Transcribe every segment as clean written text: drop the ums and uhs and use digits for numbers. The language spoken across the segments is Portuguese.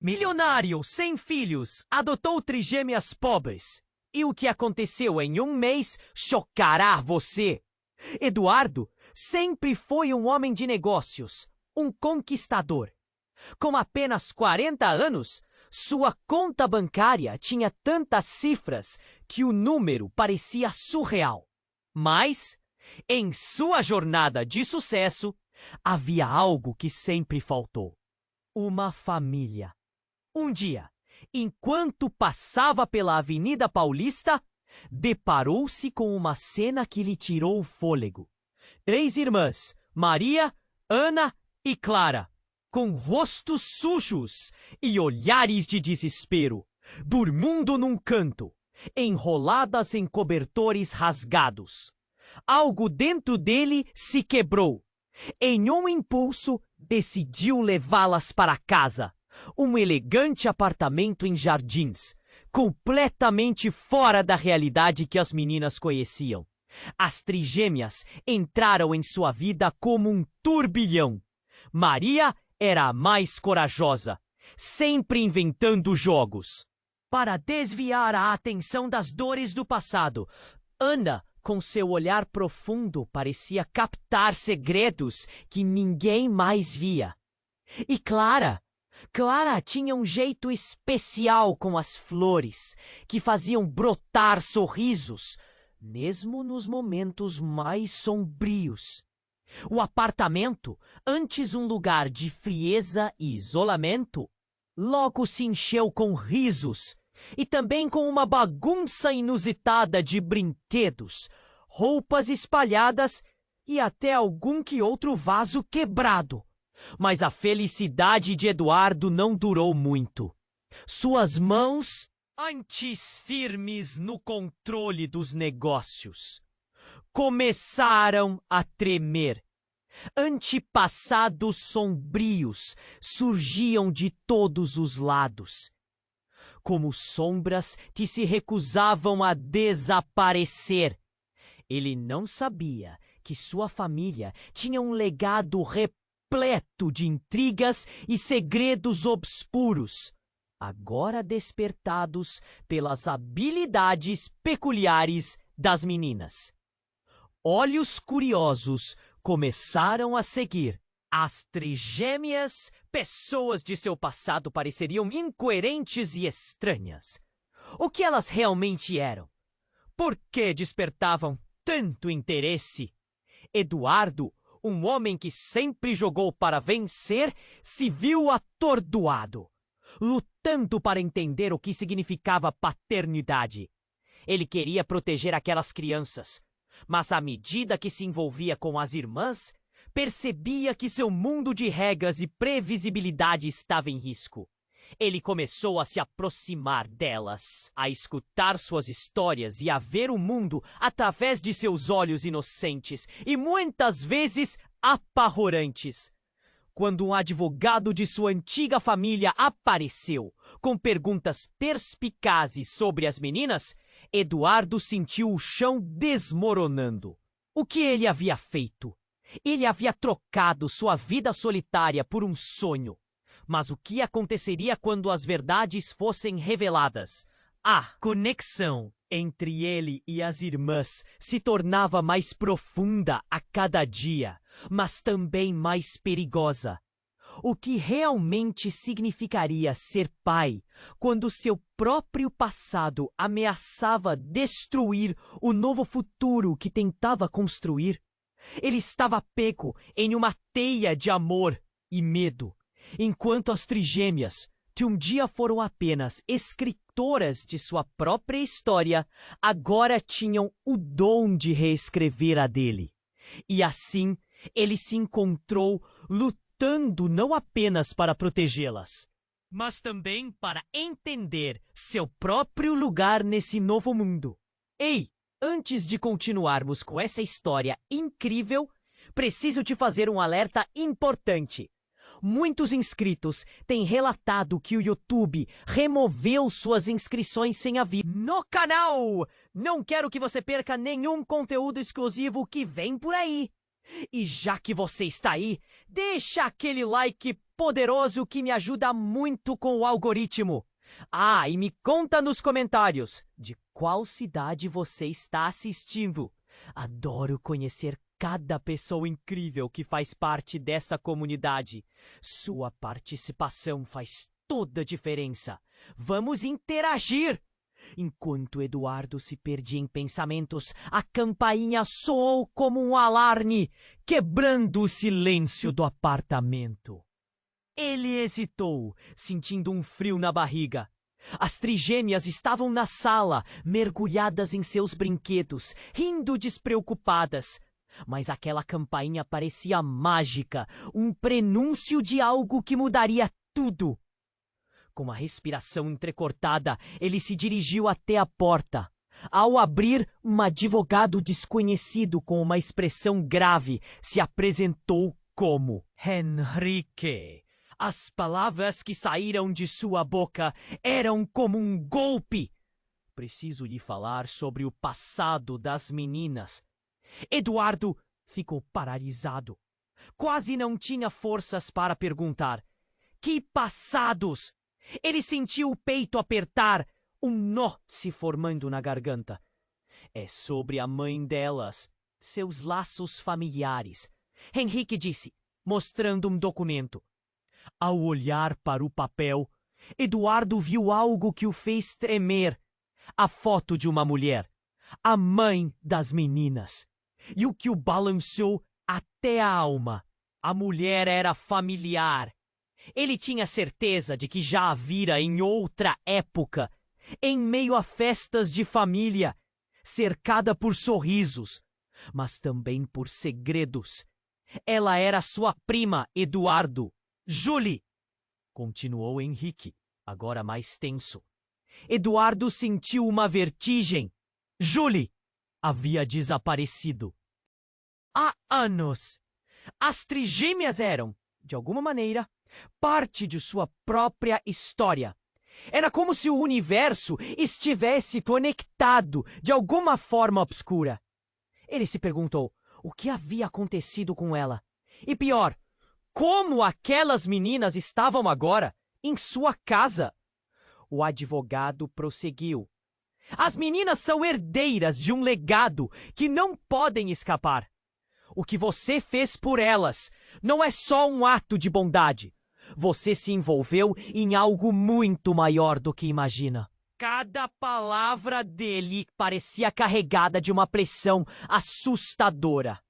Milionário, sem filhos, adotou trigêmeas pobres. E o que aconteceu em um mês chocará você. Eduardo sempre foi um homem de negócios, um conquistador. Com apenas 40 anos, sua conta bancária tinha tantas cifras que o número parecia surreal. Mas, em sua jornada de sucesso, havia algo que sempre faltou: uma família. Um dia, enquanto passava pela Avenida Paulista, deparou-se com uma cena que lhe tirou o fôlego. 3 irmãs, Maria, Ana e Clara, com rostos sujos e olhares de desespero, dormindo num canto, enroladas em cobertores rasgados. Algo dentro dele se quebrou. Em um impulso, decidiu levá-las para casa. Um elegante apartamento em Jardins, completamente fora da realidade que as meninas conheciam. As trigêmeas entraram em sua vida como um turbilhão. Maria era a mais corajosa, sempre inventando jogos para desviar a atenção das dores do passado. Ana, com seu olhar profundo, parecia captar segredos que ninguém mais via. E Clara tinha um jeito especial com as flores, que faziam brotar sorrisos, mesmo nos momentos mais sombrios. O apartamento, antes um lugar de frieza e isolamento, logo se encheu com risos e também com uma bagunça inusitada de brinquedos, roupas espalhadas e até algum que outro vaso quebrado. Mas a felicidade de Eduardo não durou muito. Suas mãos, antes firmes no controle dos negócios, começaram a tremer. Antepassados sombrios surgiam de todos os lados, como sombras que se recusavam a desaparecer. Ele não sabia que sua família tinha um legado repleto de intrigas e segredos obscuros, agora despertados pelas habilidades peculiares das meninas. Olhos curiosos começaram a seguir. As trigêmeas, pessoas de seu passado, pareceriam incoerentes e estranhas. O que elas realmente eram? Por que despertavam tanto interesse? Eduardo, um homem que sempre jogou para vencer, se viu atordoado, lutando para entender o que significava paternidade. Ele queria proteger aquelas crianças, mas à medida que se envolvia com as irmãs, percebia que seu mundo de regras e previsibilidade estava em risco. Ele começou a se aproximar delas, a escutar suas histórias e a ver o mundo através de seus olhos inocentes e muitas vezes apahorantes. Quando um advogado de sua antiga família apareceu com perguntas perspicazes sobre as meninas, Eduardo sentiu o chão desmoronando. O que ele havia feito? Ele havia trocado sua vida solitária por um sonho. Mas o que aconteceria quando as verdades fossem reveladas? A conexão entre ele e as irmãs se tornava mais profunda a cada dia, mas também mais perigosa. O que realmente significaria ser pai quando seu próprio passado ameaçava destruir o novo futuro que tentava construir? Ele estava pego em uma teia de amor e medo, enquanto as trigêmeas, que um dia foram apenas escritoras de sua própria história, agora tinham o dom de reescrever a dele. E assim, ele se encontrou lutando não apenas para protegê-las, mas também para entender seu próprio lugar nesse novo mundo. Ei, antes de continuarmos com essa história incrível, preciso te fazer um alerta importante. Muitos inscritos têm relatado que o YouTube removeu suas inscrições sem aviso no canal. Não quero que você perca nenhum conteúdo exclusivo que vem por aí. E já que você está aí, deixa aquele like poderoso que me ajuda muito com o algoritmo. Ah, e me conta nos comentários de qual cidade você está assistindo. Adoro conhecer cada pessoa incrível que faz parte dessa comunidade. Sua participação faz toda a diferença. Vamos interagir! Enquanto Eduardo se perdia em pensamentos, a campainha soou como um alarme, quebrando o silêncio do apartamento. Ele hesitou, sentindo um frio na barriga. As trigêmeas estavam na sala, mergulhadas em seus brinquedos, rindo despreocupadas. Mas aquela campainha parecia mágica, um prenúncio de algo que mudaria tudo. Com uma respiração entrecortada, ele se dirigiu até a porta. Ao abrir, um advogado desconhecido com uma expressão grave se apresentou como Henrique. As palavras que saíram de sua boca eram como um golpe. Preciso lhe falar sobre o passado das meninas. Eduardo ficou paralisado. Quase não tinha forças para perguntar. Que passados? Ele sentiu o peito apertar, um nó se formando na garganta. É sobre a mãe delas, seus laços familiares, Henrique disse, mostrando um documento. Ao olhar para o papel, Eduardo viu algo que o fez tremer. A foto de uma mulher, a mãe das meninas. E o que o balançou até a alma. A mulher era familiar. Ele tinha certeza de que já a vira em outra época, em meio a festas de família, cercada por sorrisos, mas também por segredos. Ela era sua prima, Eduardo. Julie! Continuou Henrique, agora mais tenso. Eduardo sentiu uma vertigem. Julie havia desaparecido. Há anos. As trigêmeas eram, de alguma maneira, parte de sua própria história. Era como se o universo estivesse conectado de alguma forma obscura. Ele se perguntou o que havia acontecido com ela. E pior, como aquelas meninas estavam agora em sua casa. O advogado prosseguiu. As meninas são herdeiras de um legado que não podem escapar. O que você fez por elas não é só um ato de bondade. Você se envolveu em algo muito maior do que imagina. Cada palavra dele parecia carregada de uma pressão assustadora.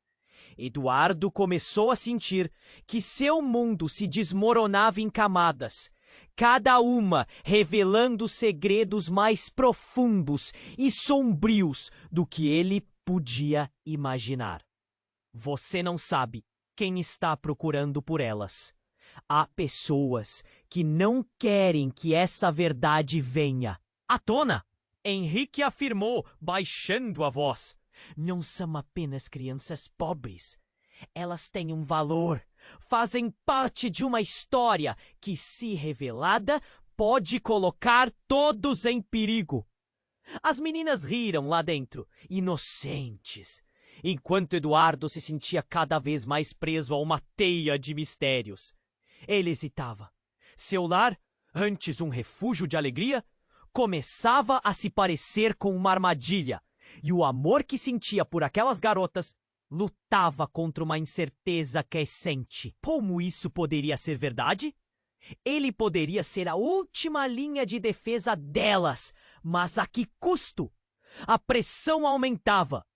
Eduardo começou a sentir que seu mundo se desmoronava em camadas, cada uma revelando segredos mais profundos e sombrios do que ele podia imaginar. Você não sabe quem está procurando por elas. Há pessoas que não querem que essa verdade venha à tona. Henrique afirmou, baixando a voz. Não são apenas crianças pobres. Elas têm um valor, fazem parte de uma história que, se revelada, pode colocar todos em perigo. As meninas riram lá dentro, inocentes, enquanto Eduardo se sentia cada vez mais preso a uma teia de mistérios. Ele hesitava. Seu lar, antes um refúgio de alegria, começava a se parecer com uma armadilha, e o amor que sentia por aquelas garotas lutava contra uma incerteza crescente. Como isso poderia ser verdade? Ele poderia ser a última linha de defesa delas, mas a que custo? A pressão aumentava.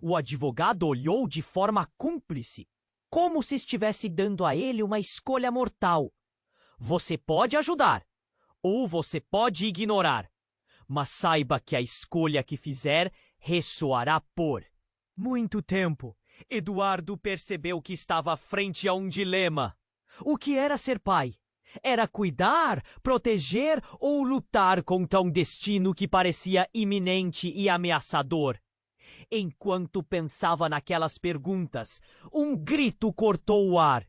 O advogado olhou de forma cúmplice, como se estivesse dando a ele uma escolha mortal. Você pode ajudar, ou você pode ignorar, mas saiba que a escolha que fizer ressoará por muito tempo. Eduardo percebeu que estava frente a um dilema. O que era ser pai? Era cuidar, proteger ou lutar contra um destino que parecia iminente e ameaçador? Enquanto pensava naquelas perguntas, um grito cortou o ar.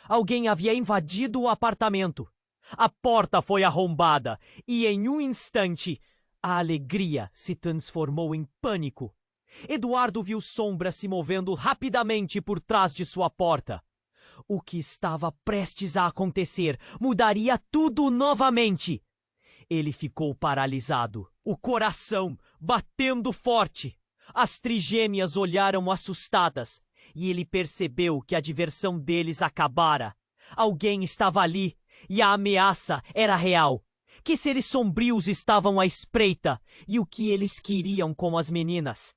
Alguém havia invadido o apartamento. A porta foi arrombada e, em um instante, a alegria se transformou em pânico. Eduardo viu sombras se movendo rapidamente por trás de sua porta. O que estava prestes a acontecer mudaria tudo novamente. Ele ficou paralisado, o coração batendo forte. As trigêmeas olharam assustadas e ele percebeu que a diversão deles acabara. Alguém estava ali e a ameaça era real. Que seres sombrios estavam à espreita e o que eles queriam com as meninas?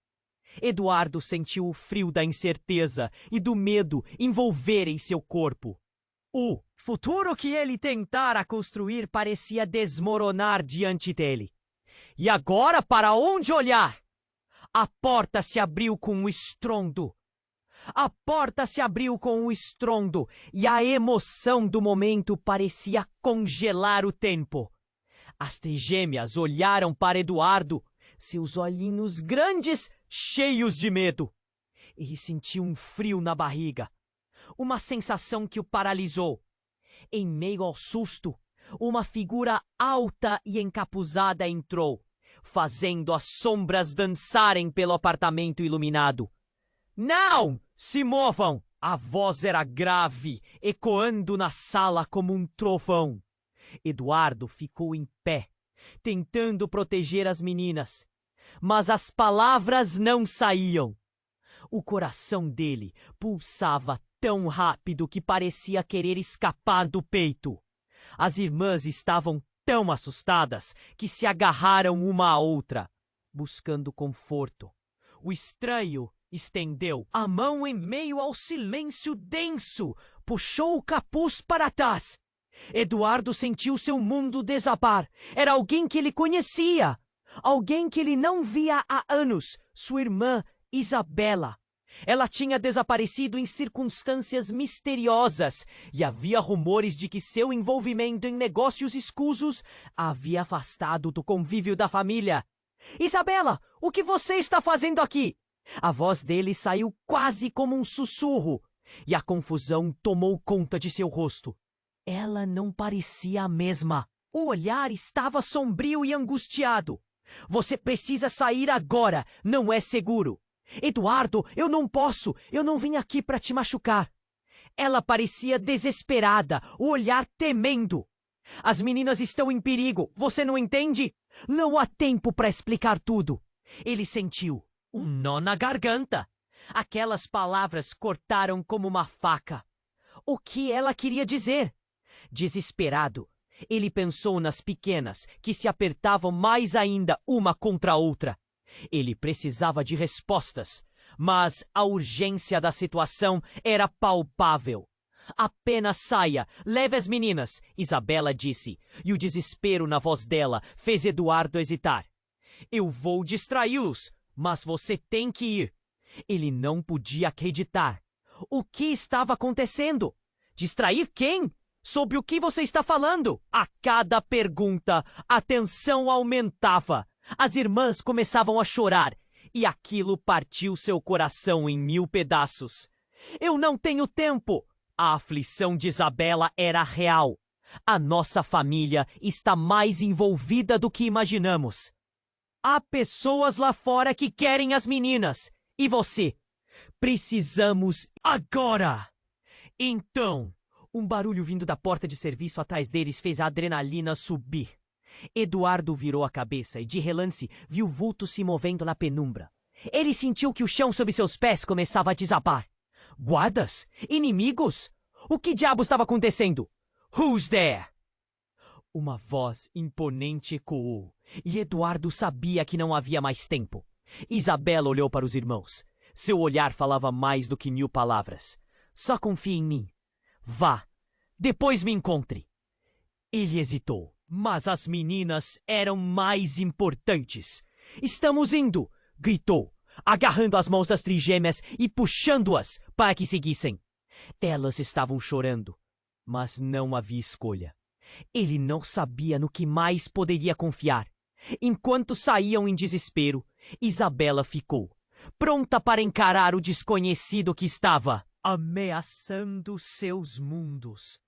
Eduardo sentiu o frio da incerteza e do medo envolverem seu corpo. O futuro que ele tentara construir parecia desmoronar diante dele. E agora, para onde olhar? A porta se abriu com um estrondo. A porta se abriu com um estrondo e a emoção do momento parecia congelar o tempo. As trigêmeas olharam para Eduardo, seus olhinhos grandes, cheios de medo. Ele sentiu um frio na barriga, uma sensação que o paralisou. Em meio ao susto, uma figura alta e encapuzada entrou, fazendo as sombras dançarem pelo apartamento iluminado. Não! Se movam! A voz era grave, ecoando na sala como um trovão. Eduardo ficou em pé, tentando proteger as meninas, mas as palavras não saíam. O coração dele pulsava tão rápido que parecia querer escapar do peito. As irmãs estavam tão assustadas que se agarraram uma à outra, buscando conforto. O estranho estendeu a mão em meio ao silêncio denso, puxou o capuz para trás. Eduardo sentiu seu mundo desabar. Era alguém que ele conhecia, alguém que ele não via há anos, sua irmã Isabela. Ela tinha desaparecido em circunstâncias misteriosas e havia rumores de que seu envolvimento em negócios escusos a havia afastado do convívio da família. Isabela, o que você está fazendo aqui? A voz dele saiu quase como um sussurro e a confusão tomou conta de seu rosto. Ela não parecia a mesma. O olhar estava sombrio e angustiado. Você precisa sair agora, não é seguro. Eduardo, eu não posso, eu não vim aqui para te machucar. Ela parecia desesperada, o olhar temendo. As meninas estão em perigo, você não entende? Não há tempo para explicar tudo. Ele sentiu um nó na garganta. Aquelas palavras cortaram como uma faca. O que ela queria dizer? Desesperado, ele pensou nas pequenas, que se apertavam mais ainda uma contra a outra. Ele precisava de respostas, mas a urgência da situação era palpável. Apenas saia, leve as meninas, Isabela disse, e o desespero na voz dela fez Eduardo hesitar. Eu vou distraí-los, mas você tem que ir. Ele não podia acreditar. O que estava acontecendo? Distrair quem? Sobre o que você está falando? A cada pergunta, a tensão aumentava. As irmãs começavam a chorar e aquilo partiu seu coração em 1000 pedaços. Eu não tenho tempo! A aflição de Isabela era real. A nossa família está mais envolvida do que imaginamos. Há pessoas lá fora que querem as meninas. E você? Precisamos agora! Então, um barulho vindo da porta de serviço atrás deles fez a adrenalina subir. Eduardo virou a cabeça e, de relance, viu o vulto se movendo na penumbra. Ele sentiu que o chão sob seus pés começava a desabar. Guardas? Inimigos? O que diabo estava acontecendo? Who's there? Uma voz imponente ecoou, e Eduardo sabia que não havia mais tempo. Isabela olhou para os irmãos. Seu olhar falava mais do que 1000 palavras. Só confie em mim. Vá. Depois me encontre. Ele hesitou, mas as meninas eram mais importantes. Estamos indo! Gritou, agarrando as mãos das trigêmeas e puxando-as para que seguissem. Elas estavam chorando, mas não havia escolha. Ele não sabia no que mais poderia confiar. Enquanto saíam em desespero, Isabela ficou, pronta para encarar o desconhecido que estava ameaçando seus mundos.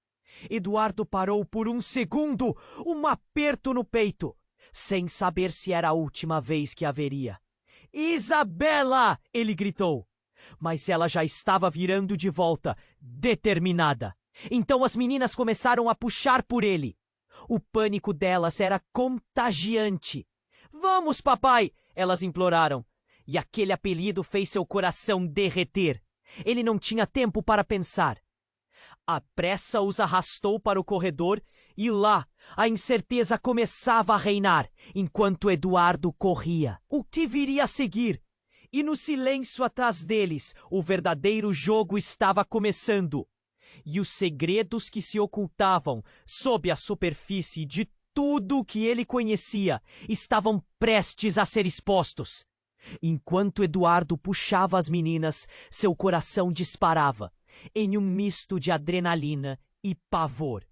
Eduardo parou por um segundo, um aperto no peito, sem saber se era a última vez que haveria. Isabela! Ele gritou. Mas ela já estava virando de volta, determinada. Então as meninas começaram a puxar por ele. O pânico delas era contagiante. Vamos, papai! Elas imploraram. E aquele apelido fez seu coração derreter. Ele não tinha tempo para pensar. A pressa os arrastou para o corredor e lá a incerteza começava a reinar, enquanto Eduardo corria. O que viria a seguir? E no silêncio atrás deles, o verdadeiro jogo estava começando. E os segredos que se ocultavam sob a superfície de tudo o que ele conhecia estavam prestes a ser expostos. Enquanto Eduardo puxava as meninas, seu coração disparava, em um misto de adrenalina e pavor.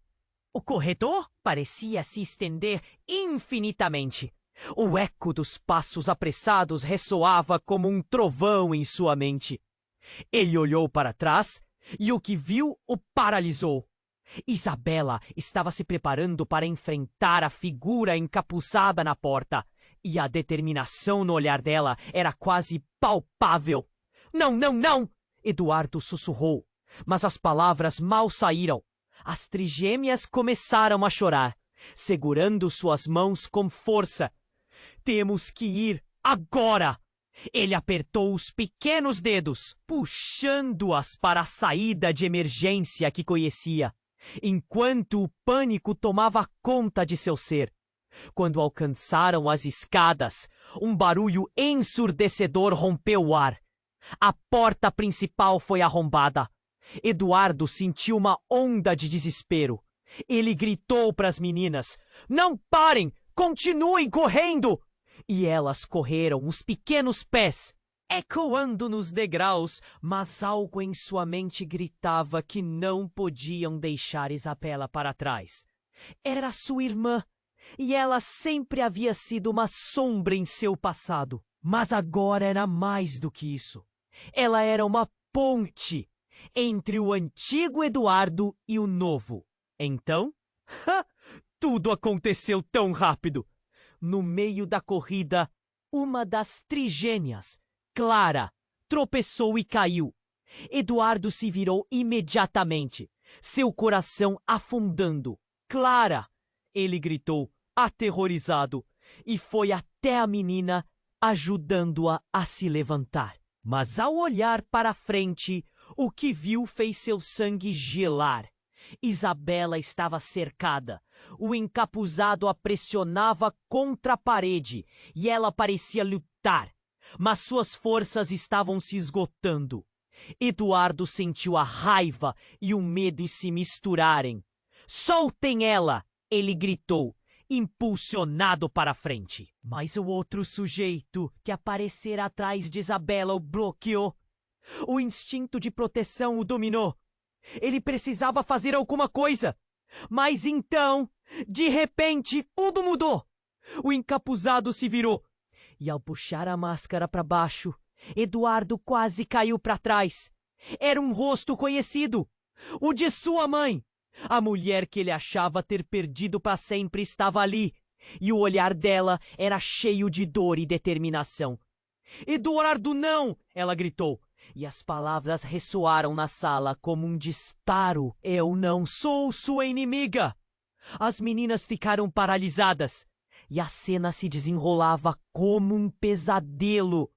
O corredor parecia se estender infinitamente. O eco dos passos apressados ressoava como um trovão em sua mente. Ele olhou para trás e o que viu o paralisou. Isabela estava se preparando para enfrentar a figura encapuçada na porta, e a determinação no olhar dela era quase palpável. Não, não, não! Eduardo sussurrou, mas as palavras mal saíram. As trigêmeas começaram a chorar, segurando suas mãos com força. Temos que ir agora! Ele apertou os pequenos dedos, puxando-as para a saída de emergência que conhecia, enquanto o pânico tomava conta de seu ser. Quando alcançaram as escadas, um barulho ensurdecedor rompeu o ar. A porta principal foi arrombada. Eduardo sentiu uma onda de desespero. Ele gritou para as meninas: "Não parem! Continuem correndo!" E elas correram os pequenos pés, ecoando nos degraus, mas algo em sua mente gritava que não podiam deixar Isabela para trás. Era sua irmã, e ela sempre havia sido uma sombra em seu passado. Mas agora era mais do que isso. Ela era uma ponte entre o antigo Eduardo e o novo. Então, tudo aconteceu tão rápido. No meio da corrida, uma das trigêmeas, Clara, tropeçou e caiu. Eduardo se virou imediatamente, seu coração afundando. "Clara!" ele gritou, aterrorizado, e foi até a menina, ajudando-a a se levantar. Mas ao olhar para frente, o que viu fez seu sangue gelar. Isabela estava cercada. O encapuzado a pressionava contra a parede e ela parecia lutar, mas suas forças estavam se esgotando. Eduardo sentiu a raiva e o medo se misturarem. "Soltem ela!" ele gritou, impulsionado para a frente. Mas o outro sujeito que aparecera atrás de Isabela o bloqueou. O instinto de proteção o dominou. Ele precisava fazer alguma coisa. Mas então, de repente, tudo mudou. O encapuzado se virou. E ao puxar a máscara para baixo, Eduardo quase caiu para trás. Era um rosto conhecido. O de sua mãe. A mulher que ele achava ter perdido para sempre estava ali. E o olhar dela era cheio de dor e determinação. "Eduardo, não!" ela gritou. E as palavras ressoaram na sala como um disparo. "Eu não sou sua inimiga!" As meninas ficaram paralisadas. E a cena se desenrolava como um pesadelo.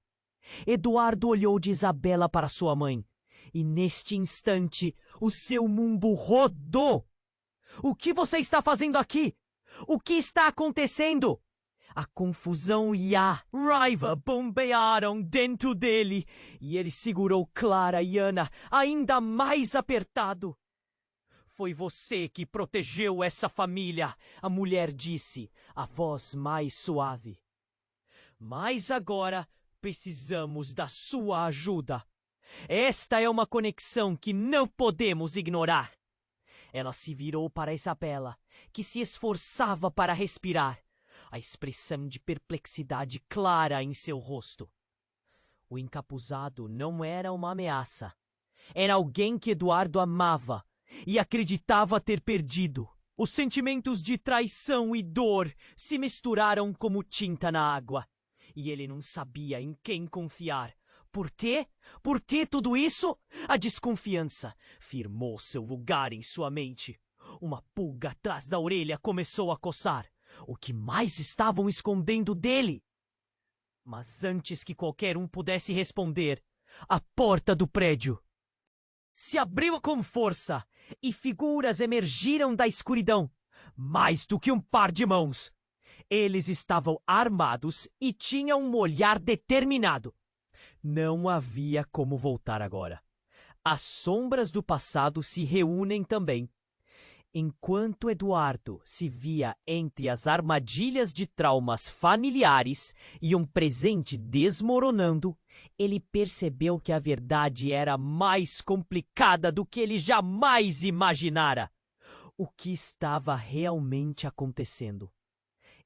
Eduardo olhou de Isabela para sua mãe. E neste instante, o seu mundo rodou. "O que você está fazendo aqui? O que está acontecendo?" A confusão e a raiva bombearam dentro dele, e ele segurou Clara e Ana ainda mais apertado. "Foi você que protegeu essa família", a mulher disse, a voz mais suave. "Mas agora precisamos da sua ajuda. Esta é uma conexão que não podemos ignorar." Ela se virou para Isabela, que se esforçava para respirar, a expressão de perplexidade clara em seu rosto. O encapuzado não era uma ameaça. Era alguém que Eduardo amava e acreditava ter perdido. Os sentimentos de traição e dor se misturaram como tinta na água, e ele não sabia em quem confiar, Por quê? Por que tudo isso? A desconfiança firmou seu lugar em sua mente. Uma pulga atrás da orelha começou a coçar. O que mais estavam escondendo dele? Mas antes que qualquer um pudesse responder, a porta do prédio se abriu com força e figuras emergiram da escuridão, mais do que um par de mãos. Eles estavam armados e tinham um olhar determinado. Não havia como voltar agora. As sombras do passado se reúnem também. Enquanto Eduardo se via entre as armadilhas de traumas familiares e um presente desmoronando, ele percebeu que a verdade era mais complicada do que ele jamais imaginara. O que estava realmente acontecendo?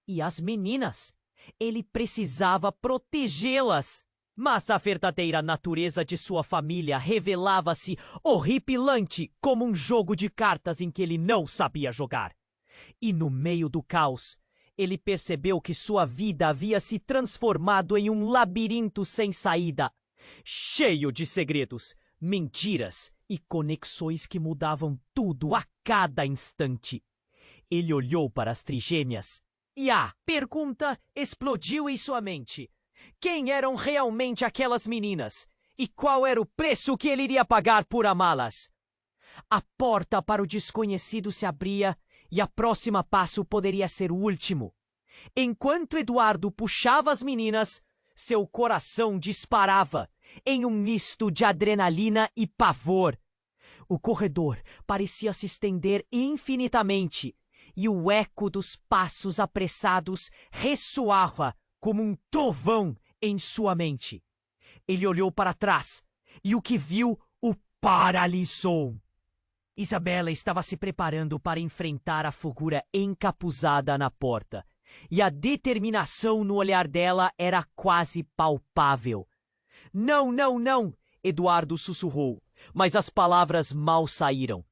E as meninas? Ele precisava protegê-las. Mas a verdadeira natureza de sua família revelava-se horripilante como um jogo de cartas em que ele não sabia jogar. E no meio do caos, ele percebeu que sua vida havia se transformado em um labirinto sem saída, cheio de segredos, mentiras e conexões que mudavam tudo a cada instante. Ele olhou para as trigêmeas e a pergunta explodiu em sua mente. Quem eram realmente aquelas meninas? E qual era o preço que ele iria pagar por amá-las? A porta para o desconhecido se abria e a próxima passo poderia ser o último. Enquanto Eduardo puxava as meninas, seu coração disparava em um misto de adrenalina e pavor. O corredor parecia se estender infinitamente e o eco dos passos apressados ressoava como um trovão em sua mente. Ele olhou para trás e o que viu o paralisou. Isabela estava se preparando para enfrentar a figura encapuzada na porta, e a determinação no olhar dela era quase palpável. Não, não, não! Eduardo sussurrou, mas as palavras mal saíram.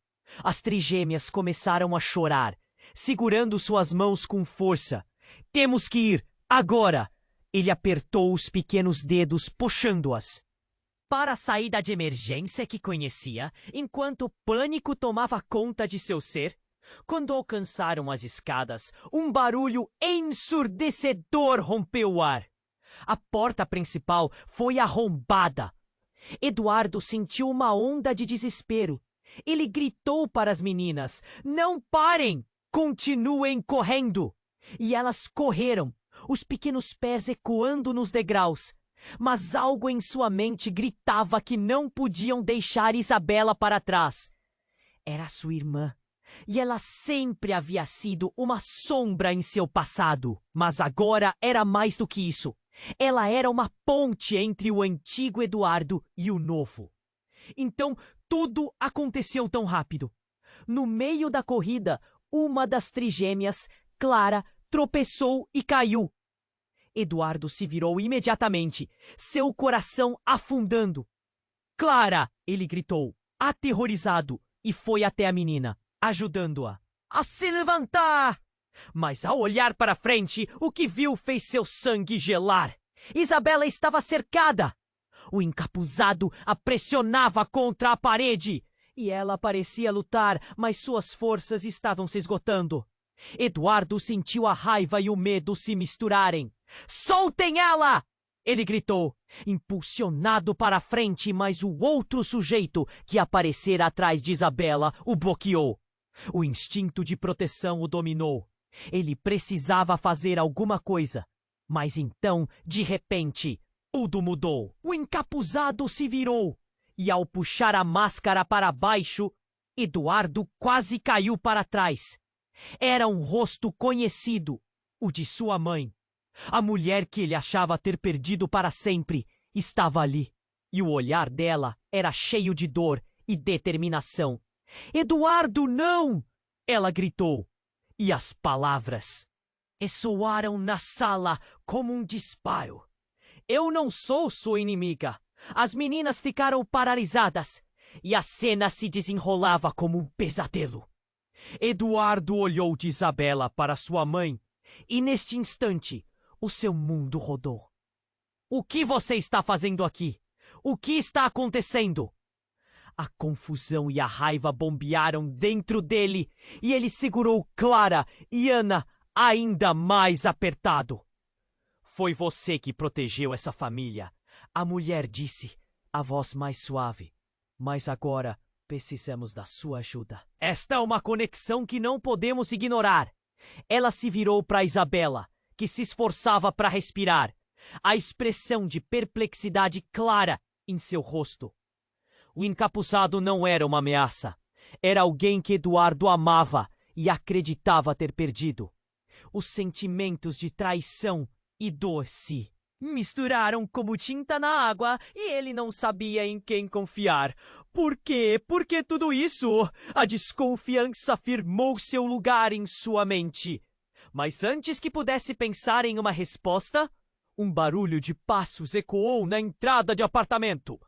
As trigêmeas começaram a chorar, segurando suas mãos com força. Temos que ir! Agora! Ele apertou os pequenos dedos, puxando-as para a saída de emergência que conhecia, enquanto o pânico tomava conta de seu ser. Quando alcançaram as escadas, um barulho ensurdecedor rompeu o ar. A porta principal foi arrombada. Eduardo sentiu uma onda de desespero. Ele gritou para as meninas: "Não parem! Continuem correndo!" E elas correram, os pequenos pés ecoando nos degraus. Mas algo em sua mente gritava que não podiam deixar Isabela para trás. Era sua irmã, e ela sempre havia sido uma sombra em seu passado. Mas agora era mais do que isso. Ela era uma ponte entre o antigo Eduardo e o novo. Então tudo aconteceu tão rápido. No meio da corrida, uma das trigêmeas, Clara, tropeçou e caiu. Eduardo se virou imediatamente, seu coração afundando. "Clara!" ele gritou, aterrorizado, e foi até a menina, ajudando-a a se levantar. Mas ao olhar para frente, o que viu fez seu sangue gelar. Isabela estava cercada. O encapuzado a pressionava contra a parede. E ela parecia lutar, mas suas forças estavam se esgotando. Eduardo sentiu a raiva e o medo se misturarem. "Soltem ela!" ele gritou, impulsionado para a frente, mas o outro sujeito que aparecera atrás de Isabela o bloqueou. O instinto de proteção o dominou. Ele precisava fazer alguma coisa. Mas então, de repente, tudo mudou. O encapuzado se virou. E ao puxar a máscara para baixo, Eduardo quase caiu para trás. Era um rosto conhecido, o de sua mãe. A mulher que ele achava ter perdido para sempre estava ali. E o olhar dela era cheio de dor e determinação. "Eduardo, não!" ela gritou. E as palavras ressoaram na sala como um disparo. "Eu não sou sua inimiga." As meninas ficaram paralisadas e a cena se desenrolava como um pesadelo. Eduardo olhou de Isabela para sua mãe e, neste instante, o seu mundo rodou. "O que você está fazendo aqui? O que está acontecendo? A confusão e a raiva bombearam dentro dele e ele segurou Clara e Ana ainda mais apertado. Foi você que protegeu essa família, a mulher disse, a voz mais suave. Mas agora precisamos da sua ajuda. Esta é uma conexão que não podemos ignorar. Ela se virou para Isabela, que se esforçava para respirar, a expressão de perplexidade clara em seu rosto. O encapuçado não era uma ameaça. Era alguém que Eduardo amava e acreditava ter perdido. Os sentimentos de traição e dor se misturaram como tinta na água e ele não sabia em quem confiar. Por quê? Por que tudo isso? A desconfiança firmou seu lugar em sua mente. Mas antes que pudesse pensar em uma resposta, um barulho de passos ecoou na entrada de apartamento.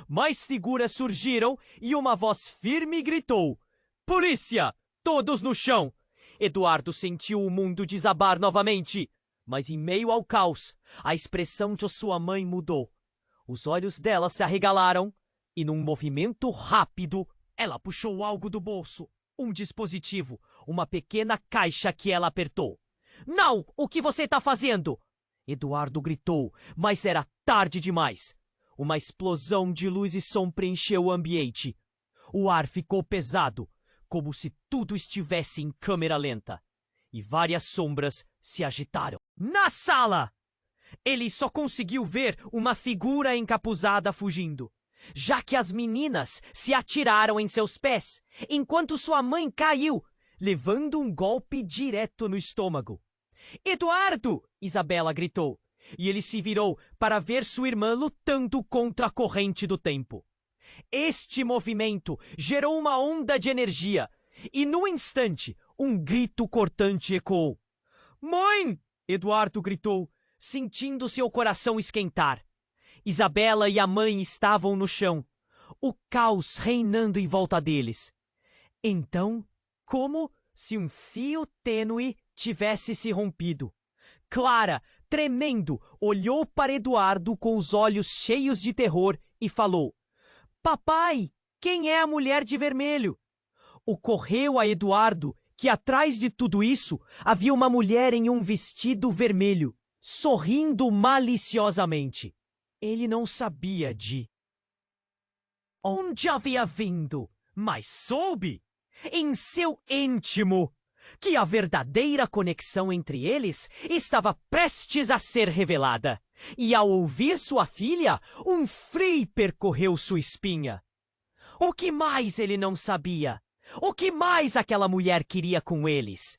Mais figuras surgiram e uma voz firme gritou: "Polícia! Todos no chão!" Eduardo sentiu o mundo desabar novamente. Mas em meio ao caos, a expressão de sua mãe mudou. Os olhos dela se arregalaram e, num movimento rápido, ela puxou algo do bolso. Um dispositivo, uma pequena caixa que ela apertou. "Não! O que você está fazendo?" Eduardo gritou, mas era tarde demais. Uma explosão de luz e som preencheu o ambiente. O ar ficou pesado, como se tudo estivesse em câmera lenta. E várias sombras se agitaram. Na sala! Ele só conseguiu ver uma figura encapuzada fugindo, já que as meninas se atiraram em seus pés, enquanto sua mãe caiu, levando um golpe direto no estômago. "Eduardo!" Isabela gritou, e ele se virou para ver sua irmã lutando contra a corrente do tempo. Este movimento gerou uma onda de energia, e num instante, um grito cortante ecoou. "Mãe!" Eduardo gritou, sentindo seu coração esquentar. Isabela e a mãe estavam no chão, o caos reinando em volta deles. Então, como se um fio tênue tivesse se rompido. Clara, tremendo, olhou para Eduardo com os olhos cheios de terror e falou: "Papai, quem é a mulher de vermelho?" Ocorreu a Eduardo que atrás de tudo isso havia uma mulher em um vestido vermelho, sorrindo maliciosamente. Ele não sabia de onde havia vindo, mas soube, em seu íntimo, que a verdadeira conexão entre eles estava prestes a ser revelada. E ao ouvir sua filha, um frio percorreu sua espinha. O que mais ele não sabia? O que mais aquela mulher queria com eles?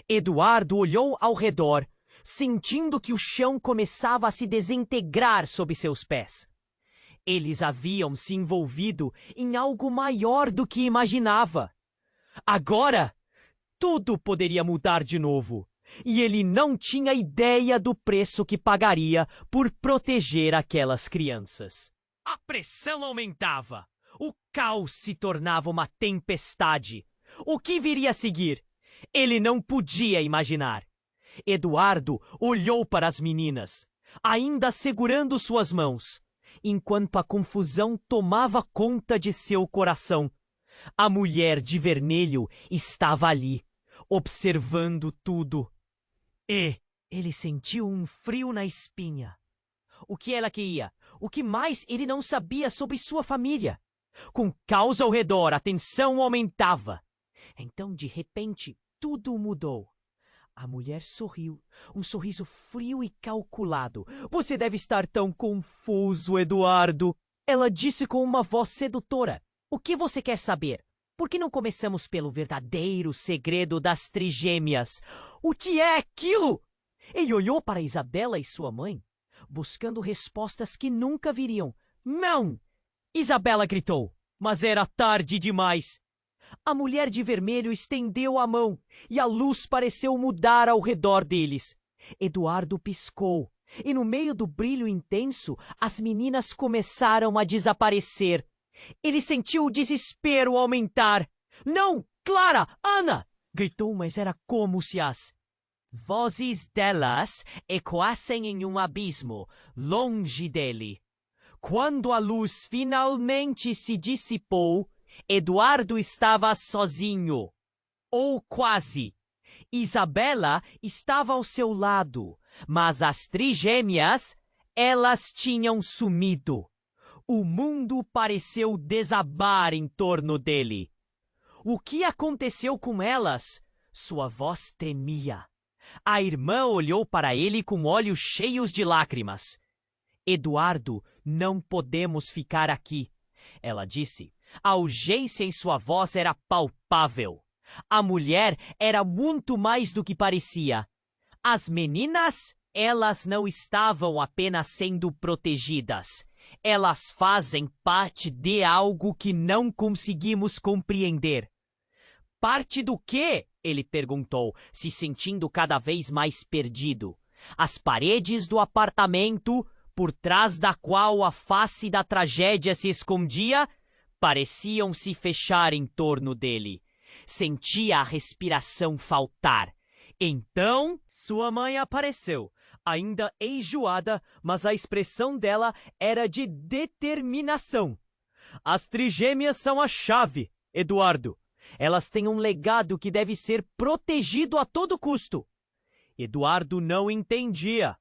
Eduardo olhou ao redor, sentindo que o chão começava a se desintegrar sob seus pés. Eles haviam se envolvido em algo maior do que imaginava. Agora, tudo poderia mudar de novo, e ele não tinha ideia do preço que pagaria por proteger aquelas crianças. A pressão aumentava. O caos se tornava uma tempestade. O que viria a seguir? Ele não podia imaginar. Eduardo olhou para as meninas, ainda segurando suas mãos, enquanto a confusão tomava conta de seu coração. A mulher de vermelho estava ali, observando tudo. E ele sentiu um frio na espinha. O que ela queria? O que mais ele não sabia sobre sua família? Com caos ao redor, a tensão aumentava. Então, de repente, tudo mudou. A mulher sorriu, um sorriso frio e calculado. "Você deve estar tão confuso, Eduardo." Ela disse com uma voz sedutora. "O que você quer saber? Por que não começamos pelo verdadeiro segredo das trigêmeas?" "O que é aquilo?" Ele olhou para Isabela e sua mãe, buscando respostas que nunca viriam. "Não!" Isabela gritou, mas era tarde demais. A mulher de vermelho estendeu a mão e a luz pareceu mudar ao redor deles. Eduardo piscou e no meio do brilho intenso, as meninas começaram a desaparecer. Ele sentiu o desespero aumentar. "Não! Clara! Ana!" gritou, mas era como se as vozes delas ecoassem em um abismo, longe dele. Quando a luz finalmente se dissipou, Eduardo estava sozinho. Ou quase. Isabela estava ao seu lado, mas as trigêmeas, elas tinham sumido. O mundo pareceu desabar em torno dele. O que aconteceu com elas? Sua voz tremia. A irmã olhou para ele com olhos cheios de lágrimas. Eduardo, não podemos ficar aqui, ela disse. A urgência em sua voz era palpável. A mulher era muito mais do que parecia. As meninas, elas não estavam apenas sendo protegidas. Elas fazem parte de algo que não conseguimos compreender. Parte do quê? Ele perguntou, se sentindo cada vez mais perdido. As paredes do apartamento, por trás da qual a face da tragédia se escondia, pareciam se fechar em torno dele. Sentia a respiração faltar. Então, sua mãe apareceu, ainda enjoada, mas a expressão dela era de determinação. As trigêmeas são a chave, Eduardo. Elas têm um legado que deve ser protegido a todo custo. Eduardo não entendia.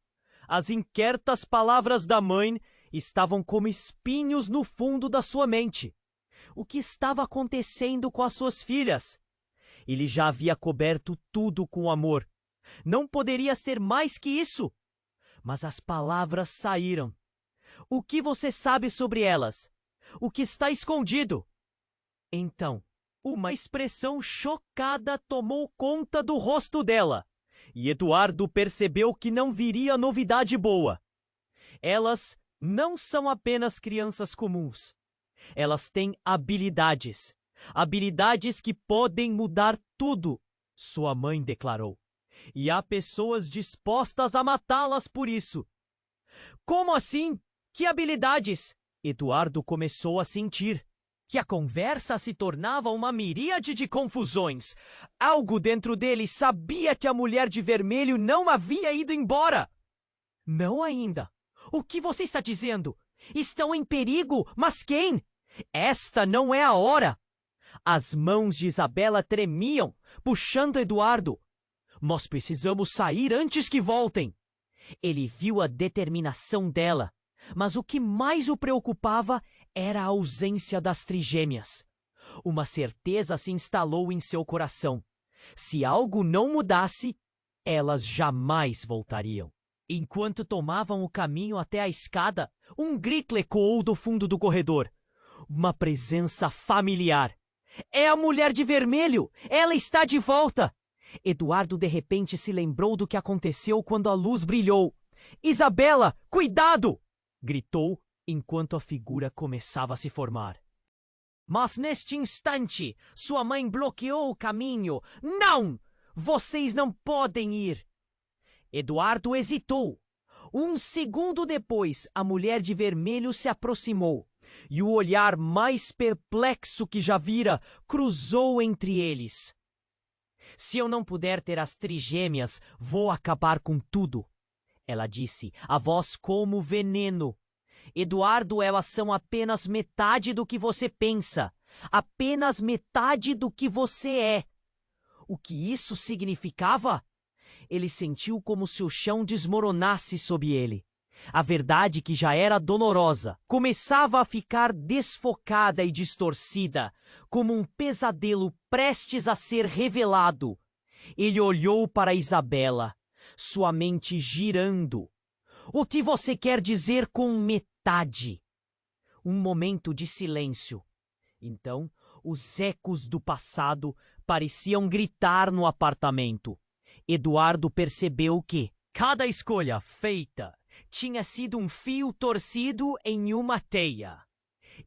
As inquietas palavras da mãe estavam como espinhos no fundo da sua mente. O que estava acontecendo com as suas filhas? Ele já havia coberto tudo com amor. Não poderia ser mais que isso. Mas as palavras saíram. O que você sabe sobre elas? O que está escondido? Então, uma expressão chocada tomou conta do rosto dela. E Eduardo percebeu que não viria novidade boa. Elas não são apenas crianças comuns. Elas têm habilidades. Habilidades que podem mudar tudo, sua mãe declarou. E há pessoas dispostas a matá-las por isso. Como assim? Que habilidades? Eduardo começou a sentir que a conversa se tornava uma miríade de confusões. Algo dentro dele sabia que a mulher de vermelho não havia ido embora. Não ainda. O que você está dizendo? Estão em perigo, mas quem? Esta não é a hora. As mãos de Isabela tremiam, puxando Eduardo. Nós precisamos sair antes que voltem. Ele viu a determinação dela, mas o que mais o preocupava era a ausência das trigêmeas. Uma certeza se instalou em seu coração. Se algo não mudasse, elas jamais voltariam. Enquanto tomavam o caminho até a escada, um grito ecoou do fundo do corredor. Uma presença familiar. É a mulher de vermelho! Ela está de volta! Eduardo de repente se lembrou do que aconteceu quando a luz brilhou. Isabela, cuidado! Gritou enquanto a figura começava a se formar. Mas neste instante, sua mãe bloqueou o caminho. Não! Vocês não podem ir! Eduardo hesitou. Um segundo depois, a mulher de vermelho se aproximou. E o olhar mais perplexo que já vira cruzou entre eles. Se eu não puder ter as trigêmeas, vou acabar com tudo, ela disse, a voz como veneno. Eduardo, elas são apenas metade do que você pensa. Apenas metade do que você é. O que isso significava? Ele sentiu como se o chão desmoronasse sob ele. A verdade, que já era dolorosa, começava a ficar desfocada e distorcida, como um pesadelo prestes a ser revelado. Ele olhou para Isabela, sua mente girando. O que você quer dizer com metade? Um momento de silêncio. Então, os ecos do passado pareciam gritar no apartamento. Eduardo percebeu que cada escolha feita tinha sido um fio torcido em uma teia.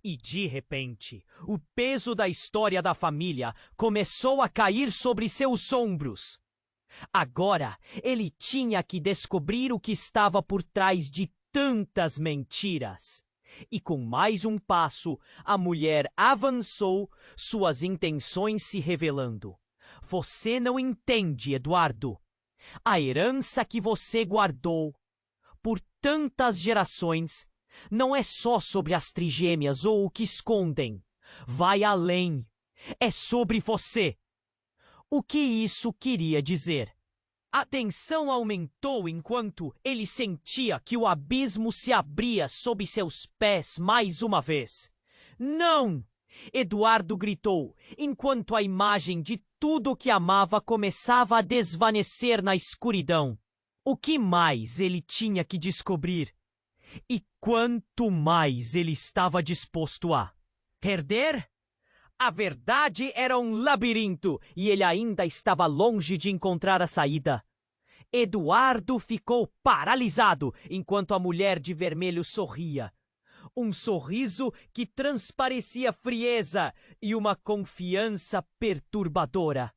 E, de repente, o peso da história da família começou a cair sobre seus ombros. Agora, ele tinha que descobrir o que estava por trás de tantas mentiras. E com mais um passo, a mulher avançou, suas intenções se revelando. Você não entende, Eduardo. A herança que você guardou por tantas gerações Não é só sobre as trigêmeas ou o que escondem. Vai além. É sobre você. O que isso queria dizer? A tensão aumentou enquanto ele sentia que o abismo se abria sob seus pés mais uma vez. Não! Eduardo gritou, enquanto a imagem de tudo que amava começava a desvanecer na escuridão. O que mais ele tinha que descobrir? E quanto mais ele estava disposto a perder? A verdade era um labirinto e ele ainda estava longe de encontrar a saída. Eduardo ficou paralisado enquanto a mulher de vermelho sorria. Um sorriso que transparecia frieza e uma confiança perturbadora.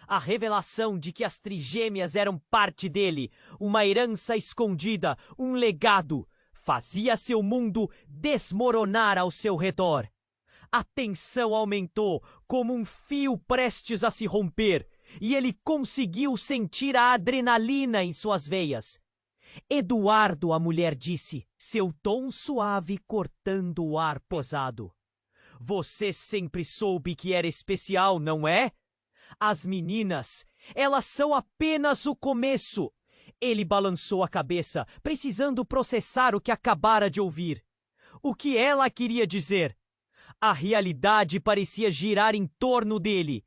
A revelação de que as trigêmeas eram parte dele, uma herança escondida, um legado, fazia seu mundo desmoronar ao seu redor. A tensão aumentou como um fio prestes a se romper, e ele conseguiu sentir a adrenalina em suas veias. Eduardo, a mulher disse, seu tom suave cortando o ar pesado. Você sempre soube que era especial, não é? As meninas, elas são apenas o começo. Ele balançou a cabeça, precisando processar o que acabara de ouvir. O que ela queria dizer? A realidade parecia girar em torno dele.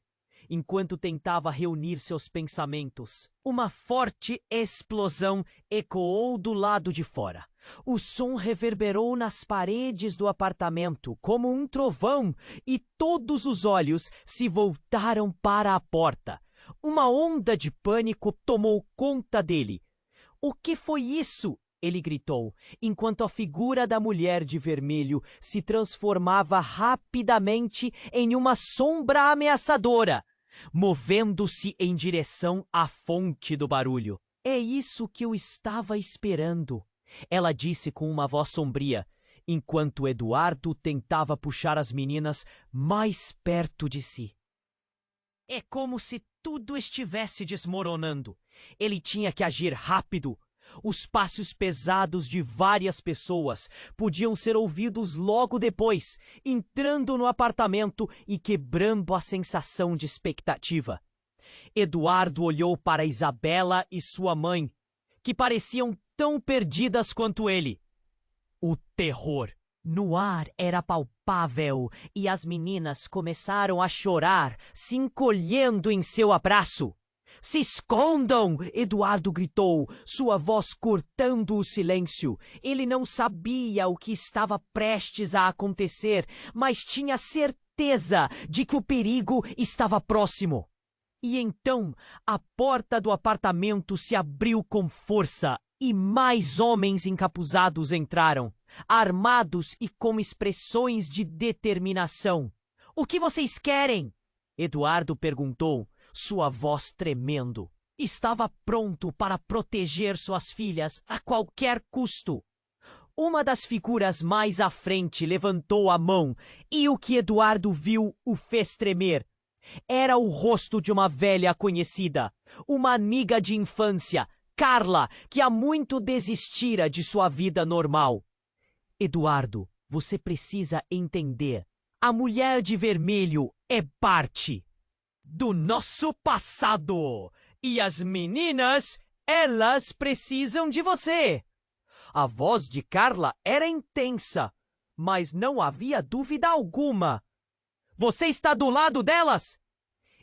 Enquanto tentava reunir seus pensamentos, uma forte explosão ecoou do lado de fora. O som reverberou nas paredes do apartamento como um trovão e todos os olhos se voltaram para a porta. Uma onda de pânico tomou conta dele. O que foi isso? Ele gritou, enquanto a figura da mulher de vermelho se transformava rapidamente em uma sombra ameaçadora, movendo-se em direção à fonte do barulho. É isso que eu estava esperando, ela disse com uma voz sombria, enquanto Eduardo tentava puxar as meninas mais perto de si. É como se tudo estivesse desmoronando. Ele tinha que agir rápido. Os passos pesados de várias pessoas podiam ser ouvidos logo depois, entrando no apartamento e quebrando a sensação de expectativa. Eduardo olhou para Isabela e sua mãe, que pareciam tão perdidas quanto ele. O terror no ar era palpável e as meninas começaram a chorar, se encolhendo em seu abraço. Se escondam! Eduardo gritou, sua voz cortando o silêncio. Ele não sabia o que estava prestes a acontecer, mas tinha certeza de que o perigo estava próximo. E então, a porta do apartamento se abriu com força e mais homens encapuzados entraram, armados e com expressões de determinação. — O que vocês querem? Eduardo perguntou, sua voz tremendo. Estava pronto para proteger suas filhas a qualquer custo. Uma das figuras mais à frente levantou a mão e o que Eduardo viu o fez tremer. Era o rosto de uma velha conhecida, uma amiga de infância, Carla, que há muito desistira de sua vida normal. Eduardo, você precisa entender. A mulher de vermelho é parte do nosso passado. E as meninas, elas precisam de você. A voz de Carla era intensa, mas não havia dúvida alguma. Você está do lado delas?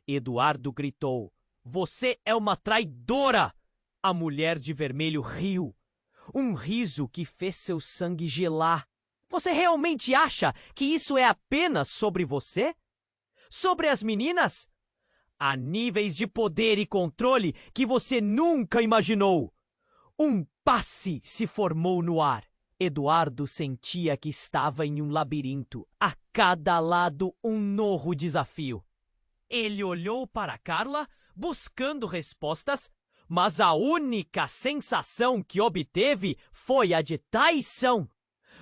Eduardo gritou. Você é uma traidora! A mulher de vermelho riu. Um riso que fez seu sangue gelar. Você realmente acha que isso é apenas sobre você? Sobre as meninas? Há níveis de poder e controle que você nunca imaginou. Um passe se formou no ar. Eduardo sentia que estava em um labirinto. A cada lado, um novo desafio. Ele olhou para Carla, buscando respostas, mas a única sensação que obteve foi a de traição.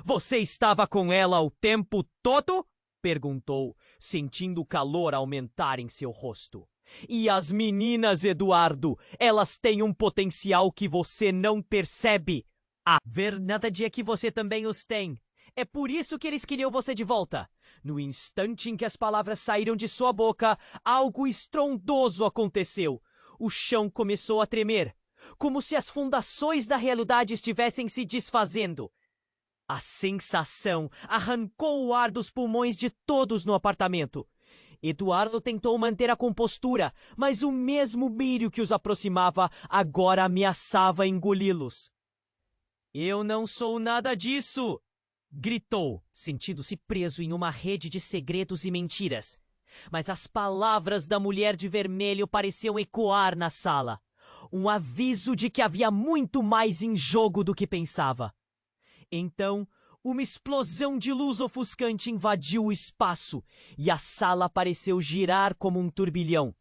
Você estava com ela o tempo todo? Perguntou, sentindo o calor aumentar em seu rosto. E as meninas, Eduardo, elas têm um potencial que você não percebe. A verdade é que você também os tem. É por isso que eles queriam você de volta. No instante em que as palavras saíram de sua boca, algo estrondoso aconteceu. O chão começou a tremer, como se as fundações da realidade estivessem se desfazendo. A sensação arrancou o ar dos pulmões de todos no apartamento. Eduardo tentou manter a compostura, mas o mesmo brilho que os aproximava agora ameaçava engoli-los. Eu não sou nada disso! Gritou, sentindo-se preso em uma rede de segredos e mentiras. Mas as palavras da mulher de vermelho pareciam ecoar na sala. Um aviso de que havia muito mais em jogo do que pensava. Então, uma explosão de luz ofuscante invadiu o espaço e a sala pareceu girar como um turbilhão.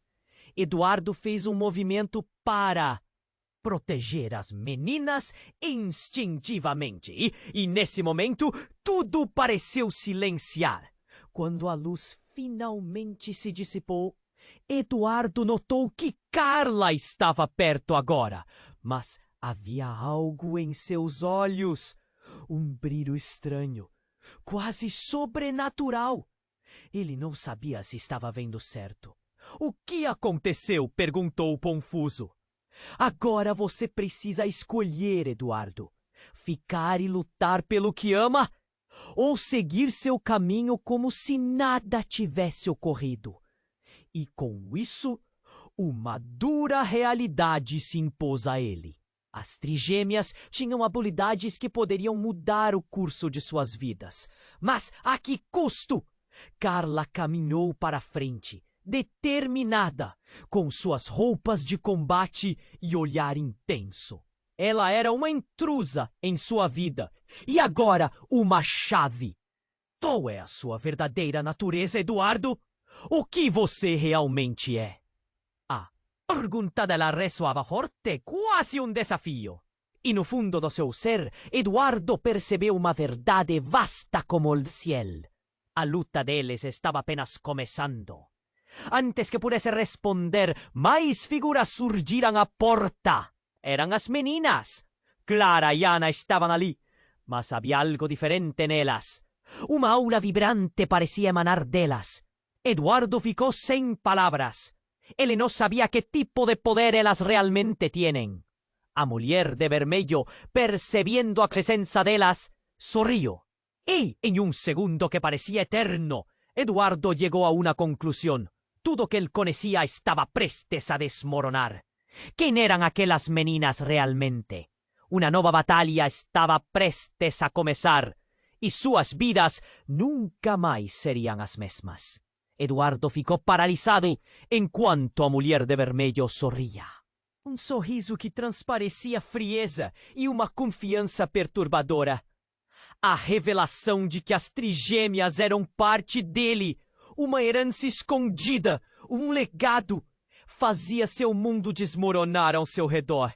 Eduardo fez um movimento para proteger as meninas instintivamente. E nesse momento, tudo pareceu silenciar. Quando a luz finalmente se dissipou, Eduardo notou que Carla estava perto agora. Mas havia algo em seus olhos. Um brilho estranho, quase sobrenatural. Ele não sabia se estava vendo certo. O que aconteceu? Perguntou confuso. Agora você precisa escolher, Eduardo. Ficar e lutar pelo que ama ou seguir seu caminho como se nada tivesse ocorrido. E com isso, uma dura realidade se impôs a ele. As trigêmeas tinham habilidades que poderiam mudar o curso de suas vidas. Mas a que custo? Carla caminhou para frente, determinada, com suas roupas de combate e olhar intenso. Ela era uma intrusa em sua vida e agora uma chave. Qual é a sua verdadeira natureza, Eduardo? O que você realmente é? A pergunta dela ressoava forte, quase um desafio. E no fundo do seu ser, Eduardo percebeu uma verdade vasta como o céu. A luta deles estava apenas começando. Antes que pudesse responder, mais figuras surgiram à porta. Eram as meninas. Clara e Ana estavam ali, mas havia algo diferente nelas. Uma aura vibrante parecia emanar delas. Eduardo ficou sem palavras. Ele não sabia que tipo de poder elas realmente tienen. A mulher de vermelho, percebiendo a presença delas, sorriu. Y en un segundo que parecía eterno, Eduardo llegó a una conclusión. Todo que él conocía estaba prestes a desmoronar. ¿Quién eran aquellas meninas realmente? Una nueva batalla estaba prestes a comenzar, y sus vidas nunca mais serían as mesmas. Eduardo ficou paralisado enquanto a mulher de vermelho sorria. Um sorriso que transparecia frieza e uma confiança perturbadora. A revelação de que as trigêmeas eram parte dele, uma herança escondida, um legado, fazia seu mundo desmoronar ao seu redor.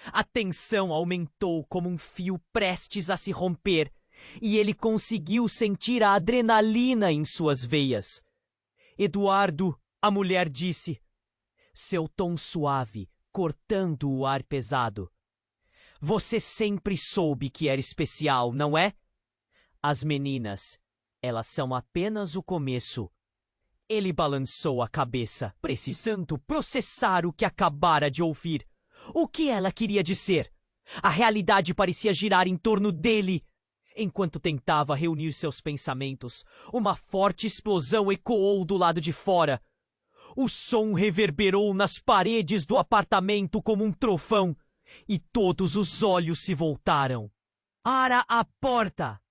A tensão aumentou como um fio prestes a se romper, e ele conseguiu sentir a adrenalina em suas veias. Eduardo, a mulher disse, seu tom suave, cortando o ar pesado. Você sempre soube que era especial, não é? As meninas, elas são apenas o começo. Ele balançou a cabeça, precisando processar o que acabara de ouvir. O que ela queria dizer? A realidade parecia girar em torno dele. Enquanto tentava reunir seus pensamentos, uma forte explosão ecoou do lado de fora. O som reverberou nas paredes do apartamento como um trovão, e todos os olhos se voltaram para a porta.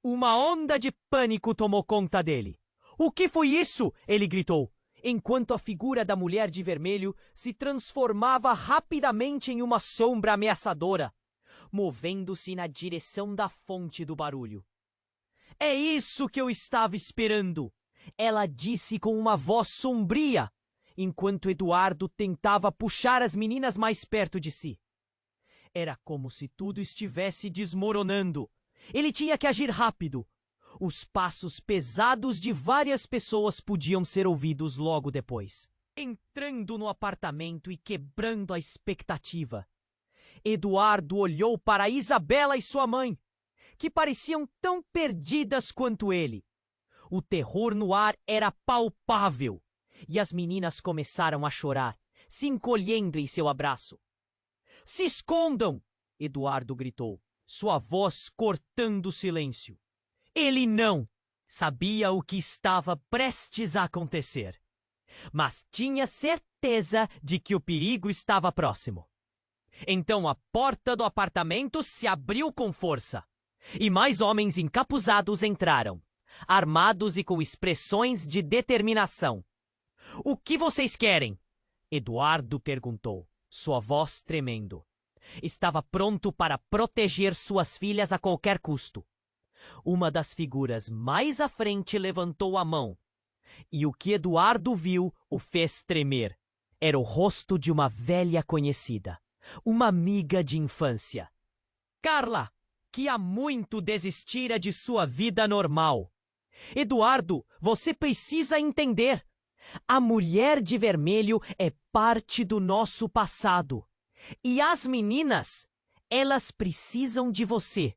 Uma onda de pânico tomou conta dele. O que foi isso? Ele gritou, enquanto a figura da mulher de vermelho se transformava rapidamente em uma sombra ameaçadora, movendo-se na direção da fonte do barulho. É isso que eu estava esperando, ela disse com uma voz sombria, enquanto Eduardo tentava puxar as meninas mais perto de si. Era como se tudo estivesse desmoronando. Ele tinha que agir rápido. Os passos pesados de várias pessoas podiam ser ouvidos logo depois. Entrando no apartamento e quebrando a expectativa. Eduardo olhou para Isabela e sua mãe, que pareciam tão perdidas quanto ele. O terror no ar era palpável, e as meninas começaram a chorar, se encolhendo em seu abraço. "Se escondam!" Eduardo gritou, sua voz cortando o silêncio. Ele não sabia o que estava prestes a acontecer, mas tinha certeza de que o perigo estava próximo. Então a porta do apartamento se abriu com força, e mais homens encapuzados entraram, armados e com expressões de determinação. "O que vocês querem?" Eduardo perguntou, sua voz tremendo. Estava pronto para proteger suas filhas a qualquer custo. Uma das figuras mais à frente levantou a mão, e o que Eduardo viu o fez tremer. Era o rosto de uma velha conhecida, uma amiga de infância. Carla, que há muito desistira de sua vida normal. Eduardo, você precisa entender. A mulher de vermelho é parte do nosso passado. E as meninas, elas precisam de você.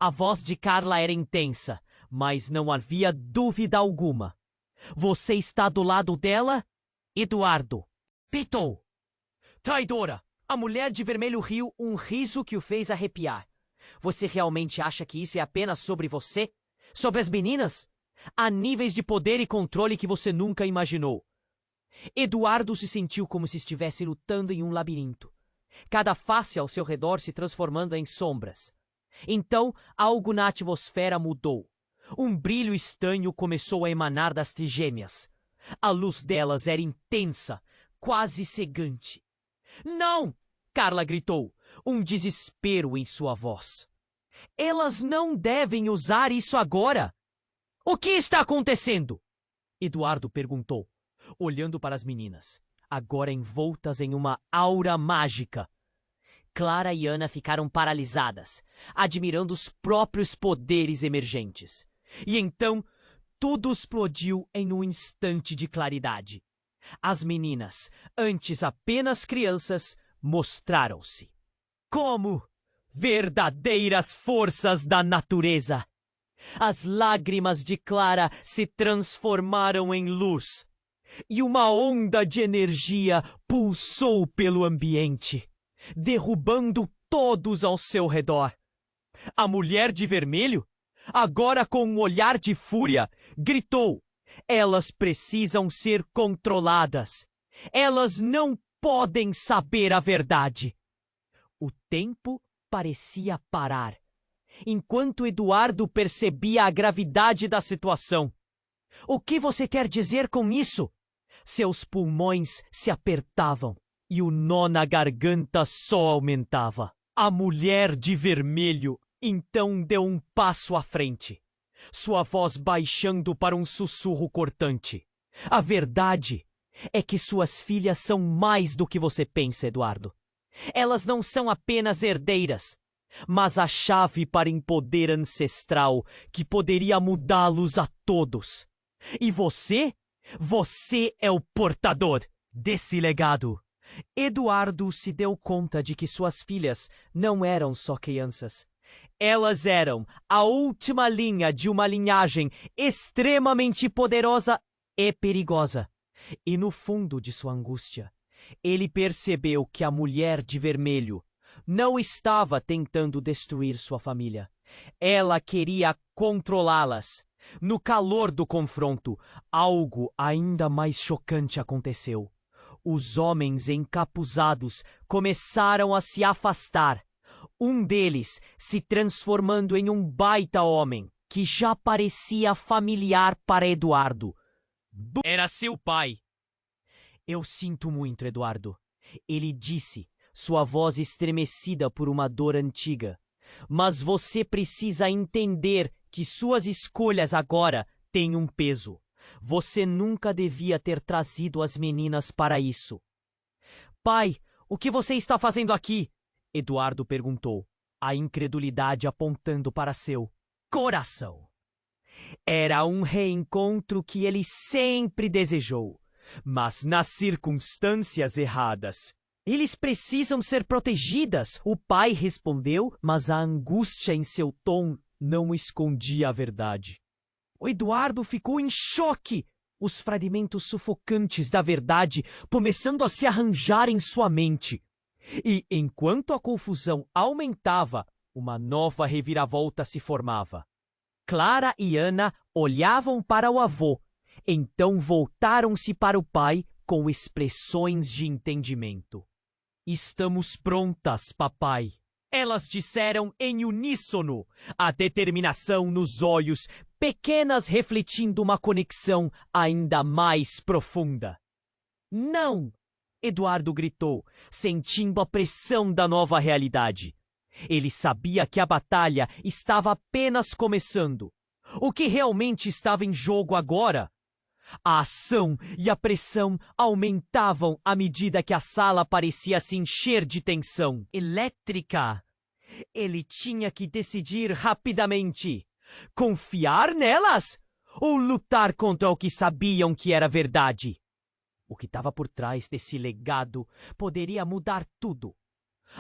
A voz de Carla era intensa, mas não havia dúvida alguma. Você está do lado dela? Eduardo pitou. Traidora! A mulher de vermelho riu um riso que o fez arrepiar. Você realmente acha que isso é apenas sobre você? Sobre as meninas? Há níveis de poder e controle que você nunca imaginou. Eduardo se sentiu como se estivesse lutando em um labirinto, cada face ao seu redor se transformando em sombras. Então, algo na atmosfera mudou. Um brilho estranho começou a emanar das trigêmeas. A luz delas era intensa, quase cegante. Não! Carla gritou, um desespero em sua voz. Elas não devem usar isso agora! O que está acontecendo? Eduardo perguntou, olhando para as meninas, agora envoltas em uma aura mágica. Clara e Ana ficaram paralisadas, admirando os próprios poderes emergentes. E então, tudo explodiu em um instante de claridade. As meninas, antes apenas crianças, mostraram-se como verdadeiras forças da natureza. As lágrimas de Clara se transformaram em luz, e uma onda de energia pulsou pelo ambiente, derrubando todos ao seu redor. A mulher de vermelho, agora com um olhar de fúria, gritou: elas precisam ser controladas. Elas não podem saber a verdade. O tempo parecia parar, enquanto Eduardo percebia a gravidade da situação. O que você quer dizer com isso? Seus pulmões se apertavam e o nó na garganta só aumentava. A mulher de vermelho então deu um passo à frente, sua voz baixando para um sussurro cortante. A verdade é que suas filhas são mais do que você pensa, Eduardo. Elas não são apenas herdeiras, mas a chave para um poder ancestral que poderia mudá-los a todos. E você? Você é o portador desse legado. Eduardo se deu conta de que suas filhas não eram só crianças. Elas eram a última linha de uma linhagem extremamente poderosa e perigosa. E no fundo de sua angústia, ele percebeu que a mulher de vermelho não estava tentando destruir sua família. Ela queria controlá-las. No calor do confronto, algo ainda mais chocante aconteceu. Os homens encapuzados começaram a se afastar. Um deles se transformando em um baita homem que já parecia familiar para Eduardo. Era seu pai. Eu sinto muito, Eduardo, ele disse, sua voz estremecida por uma dor antiga. Mas você precisa entender que suas escolhas agora têm um peso. Você nunca devia ter trazido as meninas para isso. Pai, o que você está fazendo aqui? Eduardo perguntou, a incredulidade apontando para seu coração. Era um reencontro que ele sempre desejou, mas nas circunstâncias erradas. Eles precisam ser protegidas, o pai respondeu, mas a angústia em seu tom não escondia a verdade. O Eduardo ficou em choque, os fragmentos sufocantes da verdade começando a se arranjar em sua mente. E, enquanto a confusão aumentava, uma nova reviravolta se formava. Clara e Ana olhavam para o avô, então voltaram-se para o pai com expressões de entendimento. Estamos prontas, papai. Elas disseram em uníssono, a determinação nos olhos, pequenas refletindo uma conexão ainda mais profunda. Não! Eduardo gritou, sentindo a pressão da nova realidade. Ele sabia que a batalha estava apenas começando. O que realmente estava em jogo agora? A ação e a pressão aumentavam à medida que a sala parecia se encher de tensão elétrica. Ele tinha que decidir rapidamente: confiar nelas ou lutar contra o que sabiam que era verdade? O que estava por trás desse legado poderia mudar tudo.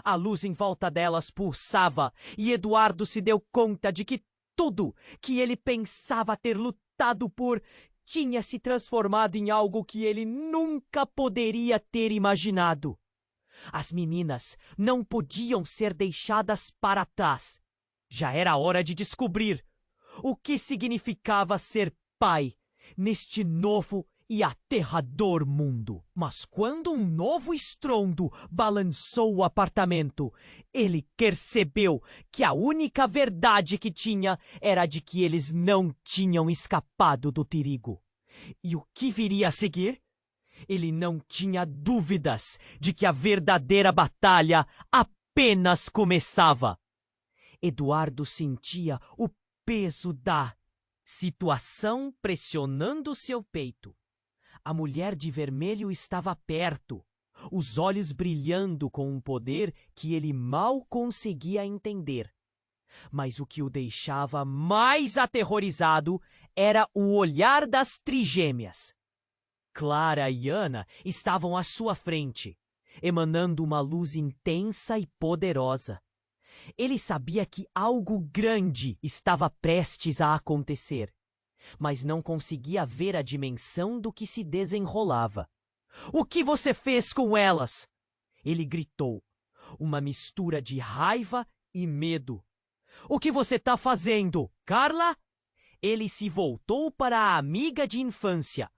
A luz em volta delas pulsava e Eduardo se deu conta de que tudo que ele pensava ter lutado por tinha se transformado em algo que ele nunca poderia ter imaginado. As meninas não podiam ser deixadas para trás. Já era hora de descobrir o que significava ser pai neste novo e aterrador mundo. Mas quando um novo estrondo balançou o apartamento, ele percebeu que a única verdade que tinha era de que eles não tinham escapado do perigo. E o que viria a seguir? Ele não tinha dúvidas de que a verdadeira batalha apenas começava. Eduardo sentia o peso da situação pressionando seu peito. A mulher de vermelho estava perto, os olhos brilhando com um poder que ele mal conseguia entender. Mas o que o deixava mais aterrorizado era o olhar das trigêmeas. Clara e Ana estavam à sua frente, emanando uma luz intensa e poderosa. Ele sabia que algo grande estava prestes a acontecer, mas não conseguia ver a dimensão do que se desenrolava. "O que você fez com elas?" Ele gritou, uma mistura de raiva e medo. "O que você está fazendo, Carla?" Ele se voltou para a amiga de infância,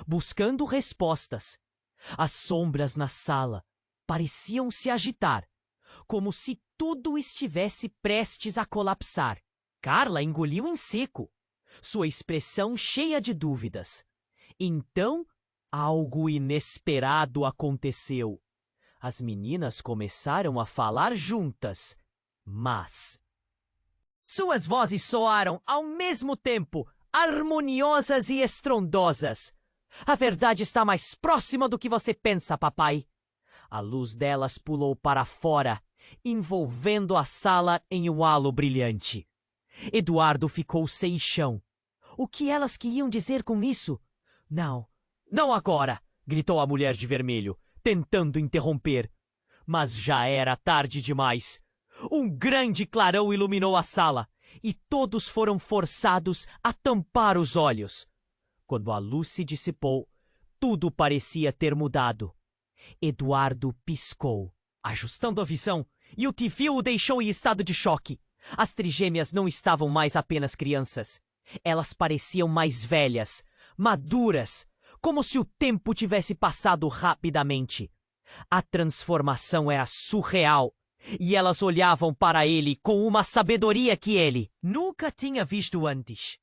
buscando respostas. As sombras na sala pareciam se agitar, como se tudo estivesse prestes a colapsar. Carla engoliu em seco, sua expressão cheia de dúvidas. Então, algo inesperado aconteceu. As meninas começaram a falar juntas, mas suas vozes soaram ao mesmo tempo, harmoniosas e estrondosas. "A verdade está mais próxima do que você pensa, papai." A luz delas pulou para fora, envolvendo a sala em um halo brilhante. Eduardo ficou sem chão. O que elas queriam dizer com isso? "Não, não agora!" gritou a mulher de vermelho, tentando interromper. Mas já era tarde demais. Um grande clarão iluminou a sala e todos foram forçados a tampar os olhos. Quando a luz se dissipou, tudo parecia ter mudado. Eduardo piscou, ajustando a visão, e o Tifil o deixou em estado de choque. As trigêmeas não estavam mais apenas crianças. Elas pareciam mais velhas, maduras, como se o tempo tivesse passado rapidamente. A transformação era surreal, e elas olhavam para ele com uma sabedoria que ele nunca tinha visto antes.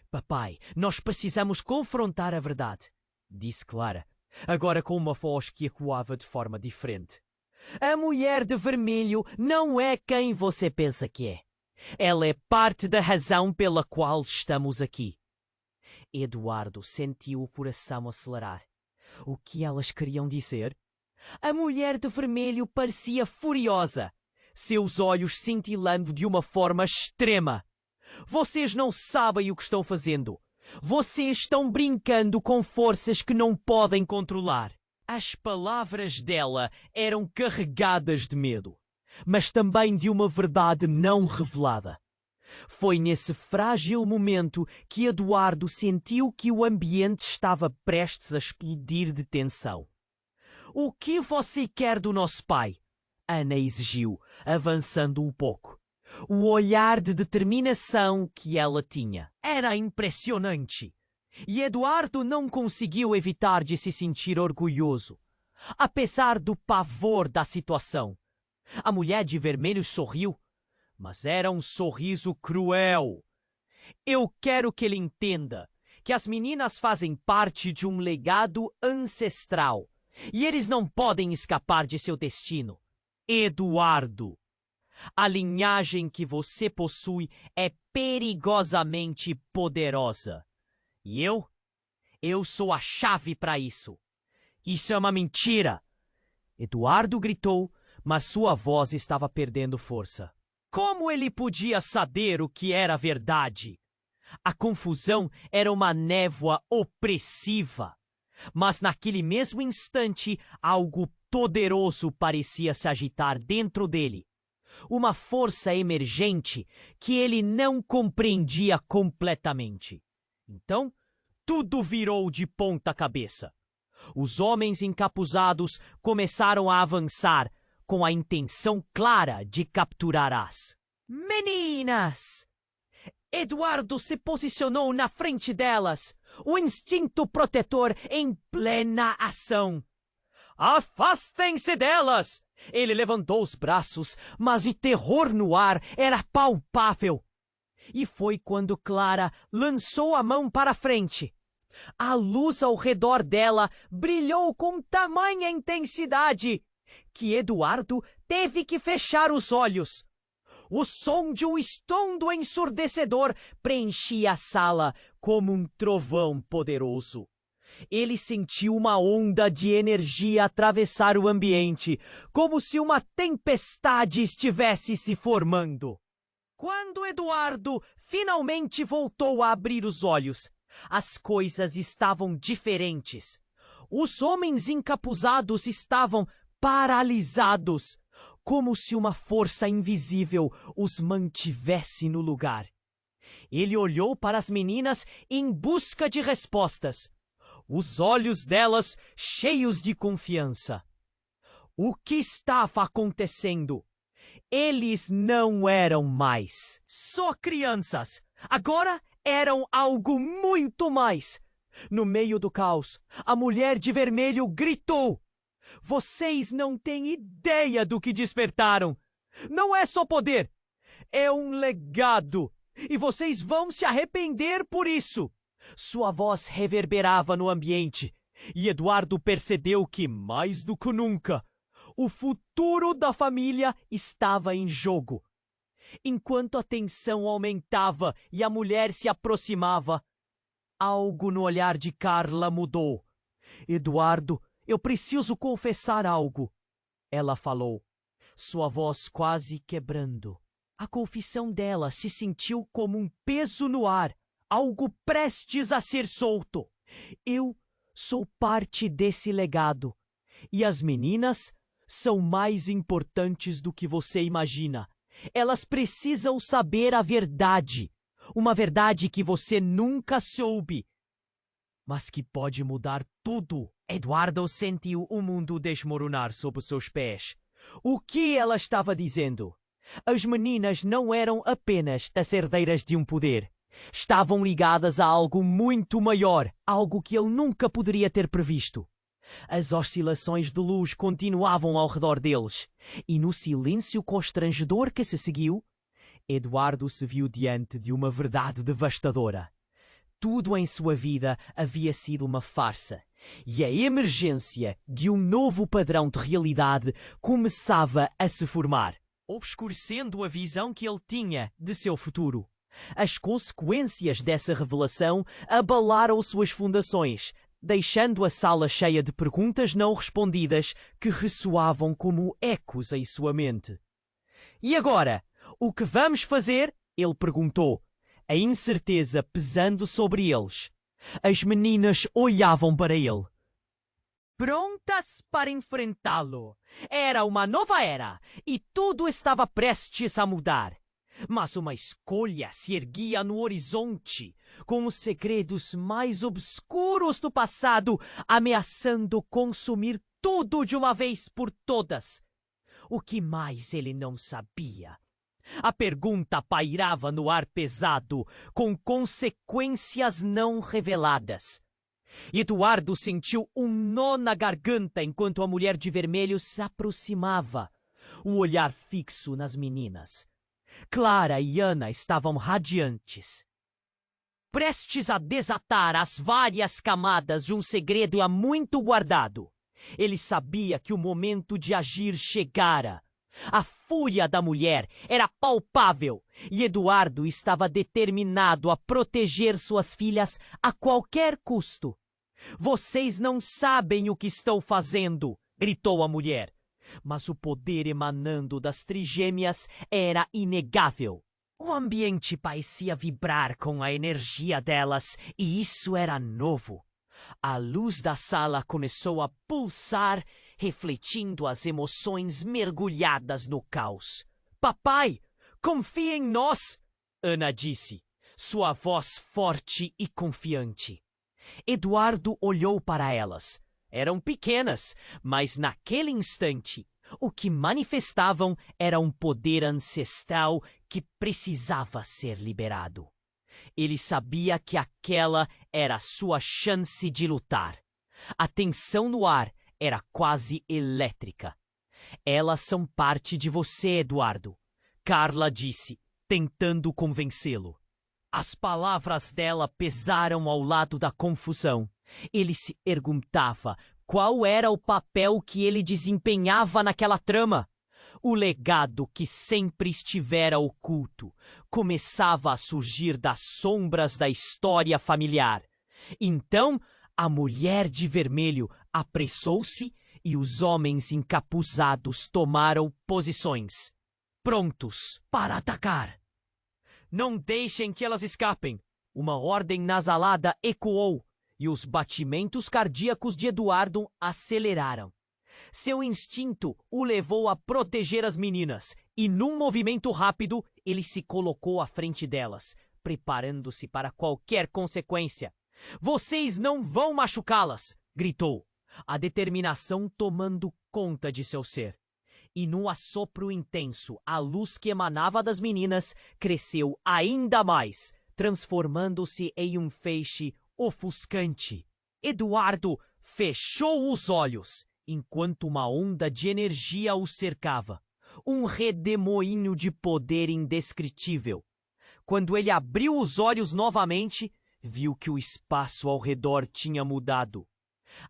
"Papai, nós precisamos confrontar a verdade", disse Clara, agora com uma voz que ecoava de forma diferente. "A mulher de vermelho não é quem você pensa que é. Ela é parte da razão pela qual estamos aqui." Eduardo sentiu o coração acelerar. O que elas queriam dizer? A mulher de vermelho parecia furiosa, seus olhos cintilando de uma forma extrema. "Vocês não sabem o que estão fazendo. Vocês estão brincando com forças que não podem controlar." As palavras dela eram carregadas de medo, mas também de uma verdade não revelada. Foi nesse frágil momento que Eduardo sentiu que o ambiente estava prestes a explodir de tensão. O que você quer do nosso pai? Ana exigiu, avançando um pouco. O olhar de determinação que ela tinha era impressionante. E Eduardo não conseguiu evitar de se sentir orgulhoso, apesar do pavor da situação. A mulher de vermelho sorriu, mas era um sorriso cruel. Eu quero que ele entenda que as meninas fazem parte de um legado ancestral e eles não podem escapar de seu destino. Eduardo, a linhagem que você possui é perigosamente poderosa. E eu sou a chave para isso. Isso é uma mentira! Eduardo gritou, mas sua voz estava perdendo força. Como ele podia saber o que era verdade? A confusão era uma névoa opressiva. Mas naquele mesmo instante, algo poderoso parecia se agitar dentro dele. Uma força emergente que ele não compreendia completamente. Então, tudo virou de ponta cabeça. Os homens encapuzados começaram a avançar com a intenção clara de capturar as meninas. Eduardo se posicionou na frente delas, o instinto protetor em plena ação. Afastem-se delas! Ele levantou os braços, mas o terror no ar era palpável. E foi quando Clara lançou a mão para a frente. A luz ao redor dela brilhou com tamanha intensidade que Eduardo teve que fechar os olhos. O som de um estrondo ensurdecedor preenchia a sala como um trovão poderoso. Ele sentiu uma onda de energia atravessar o ambiente, como se uma tempestade estivesse se formando. Quando Eduardo finalmente voltou a abrir os olhos, as coisas estavam diferentes. Os homens encapuzados estavam paralisados, como se uma força invisível os mantivesse no lugar. Ele olhou para as meninas em busca de respostas, os olhos delas cheios de confiança. O que estava acontecendo? Eles não eram mais só crianças. Agora eram algo muito mais. No meio do caos, a mulher de vermelho gritou: "Vocês não têm ideia do que despertaram! Não é só poder, é um legado! E vocês vão se arrepender por isso!" Sua voz reverberava no ambiente, e Eduardo percebeu que, mais do que nunca, o futuro da família estava em jogo. Enquanto a tensão aumentava e a mulher se aproximava, algo no olhar de Carla mudou. "Eduardo, eu preciso confessar algo", ela falou, sua voz quase quebrando. A confissão dela se sentiu como um peso no ar, algo prestes a ser solto. "Eu sou parte desse legado, e as meninas são mais importantes do que você imagina. Elas precisam saber a verdade, uma verdade que você nunca soube, mas que pode mudar tudo." Eduardo sentiu o mundo desmoronar sob seus pés. O que ela estava dizendo? As meninas não eram apenas as herdeiras de um poder. Estavam ligadas a algo muito maior, algo que ele nunca poderia ter previsto. As oscilações de luz continuavam ao redor deles, e no silêncio constrangedor que se seguiu, Eduardo se viu diante de uma verdade devastadora. Tudo em sua vida havia sido uma farsa, e a emergência de um novo padrão de realidade começava a se formar, obscurecendo a visão que ele tinha de seu futuro. As consequências dessa revelação abalaram suas fundações, deixando a sala cheia de perguntas não respondidas que ressoavam como ecos em sua mente. "E agora, o que vamos fazer?" ele perguntou, a incerteza pesando sobre eles. As meninas olhavam para ele. prontas para enfrentá-lo. Era uma nova era e tudo estava prestes a mudar. Mas uma escolha se erguia no horizonte, com os segredos mais obscuros do passado ameaçando consumir tudo de uma vez por todas. O que mais ele não sabia? A pergunta pairava no ar pesado, com consequências não reveladas. Eduardo sentiu um nó na garganta enquanto a mulher de vermelho se aproximava, o olhar fixo nas meninas. Clara e Ana estavam radiantes, prestes a desatar as várias camadas de um segredo há muito guardado. Ele sabia que o momento de agir chegara. A fúria da mulher era palpável e Eduardo estava determinado a proteger suas filhas a qualquer custo. "Vocês não sabem o que estão fazendo", gritou a mulher. Mas o poder emanando das trigêmeas era inegável. O ambiente parecia vibrar com a energia delas e isso era novo. A luz da sala começou a pulsar, refletindo as emoções mergulhadas no caos. "Papai, confia em nós!" Ana disse, sua voz forte e confiante. Eduardo olhou para elas. Eram pequenas, mas naquele instante, o que manifestavam era um poder ancestral que precisava ser liberado. Ele sabia que aquela era sua chance de lutar. A tensão no ar era quase elétrica. "Elas são parte de você, Eduardo", Carla disse, tentando convencê-lo. As palavras dela pesaram ao lado da confusão. Ele se perguntava qual era o papel que ele desempenhava naquela trama. O legado que sempre estivera oculto começava a surgir das sombras da história familiar. Então, a mulher de vermelho apressou-se e os homens encapuzados tomaram posições, prontos para atacar. "Não deixem que elas escapem!" Uma ordem nasalada ecoou e os batimentos cardíacos de Eduardo aceleraram. Seu instinto o levou a proteger as meninas e, num movimento rápido, ele se colocou à frente delas, preparando-se para qualquer consequência. "Vocês não vão machucá-las!" gritou, a determinação tomando conta de seu ser. E num assopro intenso, a luz que emanava das meninas cresceu ainda mais, transformando-se em um feixe ofuscante. Eduardo fechou os olhos, enquanto uma onda de energia o cercava, um redemoinho de poder indescritível. Quando ele abriu os olhos novamente, viu que o espaço ao redor tinha mudado.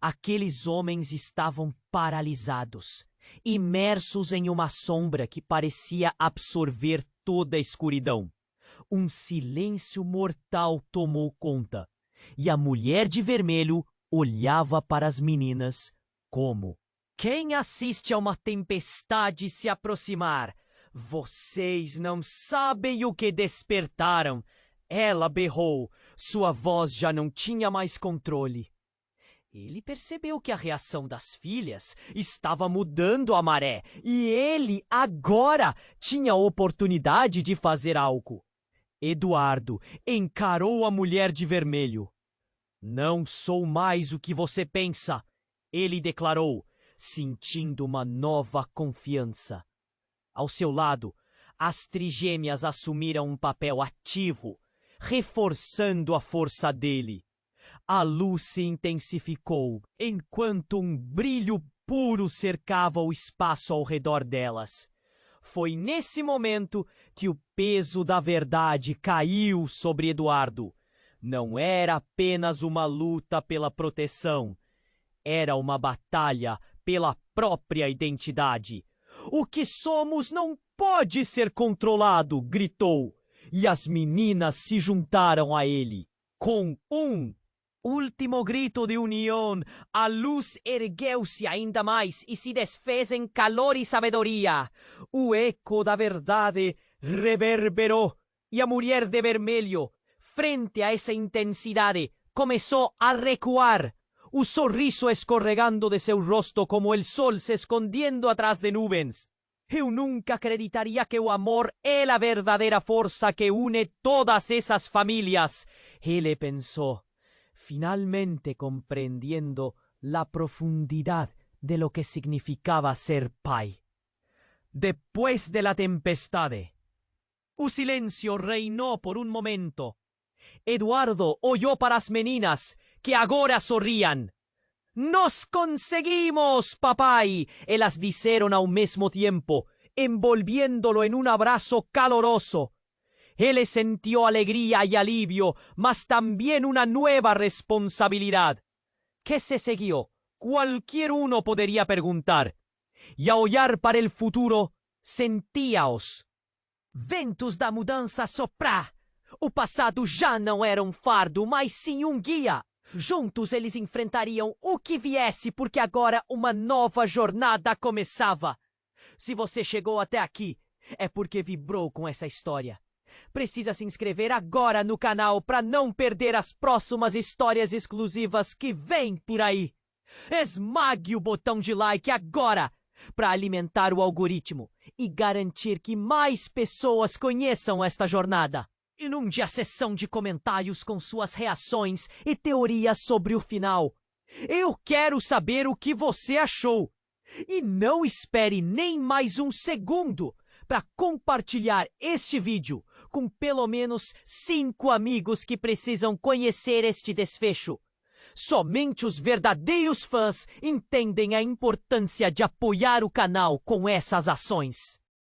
Aqueles homens estavam paralisados, imersos em uma sombra que parecia absorver toda a escuridão. Um silêncio mortal tomou conta, e a mulher de vermelho olhava para as meninas como quem assiste a uma tempestade se aproximar. "Vocês não sabem o que despertaram!" Ela berrou, sua voz já não tinha mais controle. Ele percebeu que a reação das filhas estava mudando a maré e ele, agora, tinha a oportunidade de fazer algo. Eduardo encarou a mulher de vermelho. "Não sou mais o que você pensa", ele declarou, sentindo uma nova confiança. Ao seu lado, as trigêmeas assumiram um papel ativo, reforçando a força dele. A luz se intensificou, enquanto um brilho puro cercava o espaço ao redor delas. Foi nesse momento que o peso da verdade caiu sobre Eduardo. Não era apenas uma luta pela proteção. Era uma batalha pela própria identidade. "O que somos não pode ser controlado", gritou. E as meninas se juntaram a ele. Com um último grito de união, a luz ergueu-se ainda mais e se desfez em calor e sabedoria. O eco da verdade reverberou e a mulher de vermelho, frente a essa intensidade, começou a recuar. o sorriso escorregando de seu rosto como el sol se escondiendo atrás de nuvens. Eu nunca acreditaria que o amor é a verdadeira força que une todas essas famílias, ele pensou, finalmente compreendiendo la profundidad de lo que significava ser pai. Depois de la tempestade, o silêncio reinou por um momento. Eduardo olhou para as meninas, que agora sorriam. «Nos conseguimos, papai!» elas disseram ao mesmo tempo, envolviéndolo en un abrazo caloroso. Él sintió alegría y alivio, mas también una nueva responsabilidad. ¿Qué se siguió? Cualquier uno podría preguntar. Y a olhar para el futuro, sentíaos. Ventos da mudança soprar. O passado já não era um fardo, mas sim um guia. Juntos eles enfrentariam o que viesse, porque agora uma nova jornada começava. Se você chegou até aqui, é porque vibrou com essa história. Precisa se inscrever agora no canal para não perder as próximas histórias exclusivas que vêm por aí. Esmague o botão de like agora para alimentar o algoritmo e garantir que mais pessoas conheçam esta jornada. Inunde a seção de comentários com suas reações e teorias sobre o final. Eu quero saber o que você achou. E não espere nem mais um segundo para compartilhar este vídeo com pelo menos 5 amigos que precisam conhecer este desfecho. Somente os verdadeiros fãs entendem a importância de apoiar o canal com essas ações.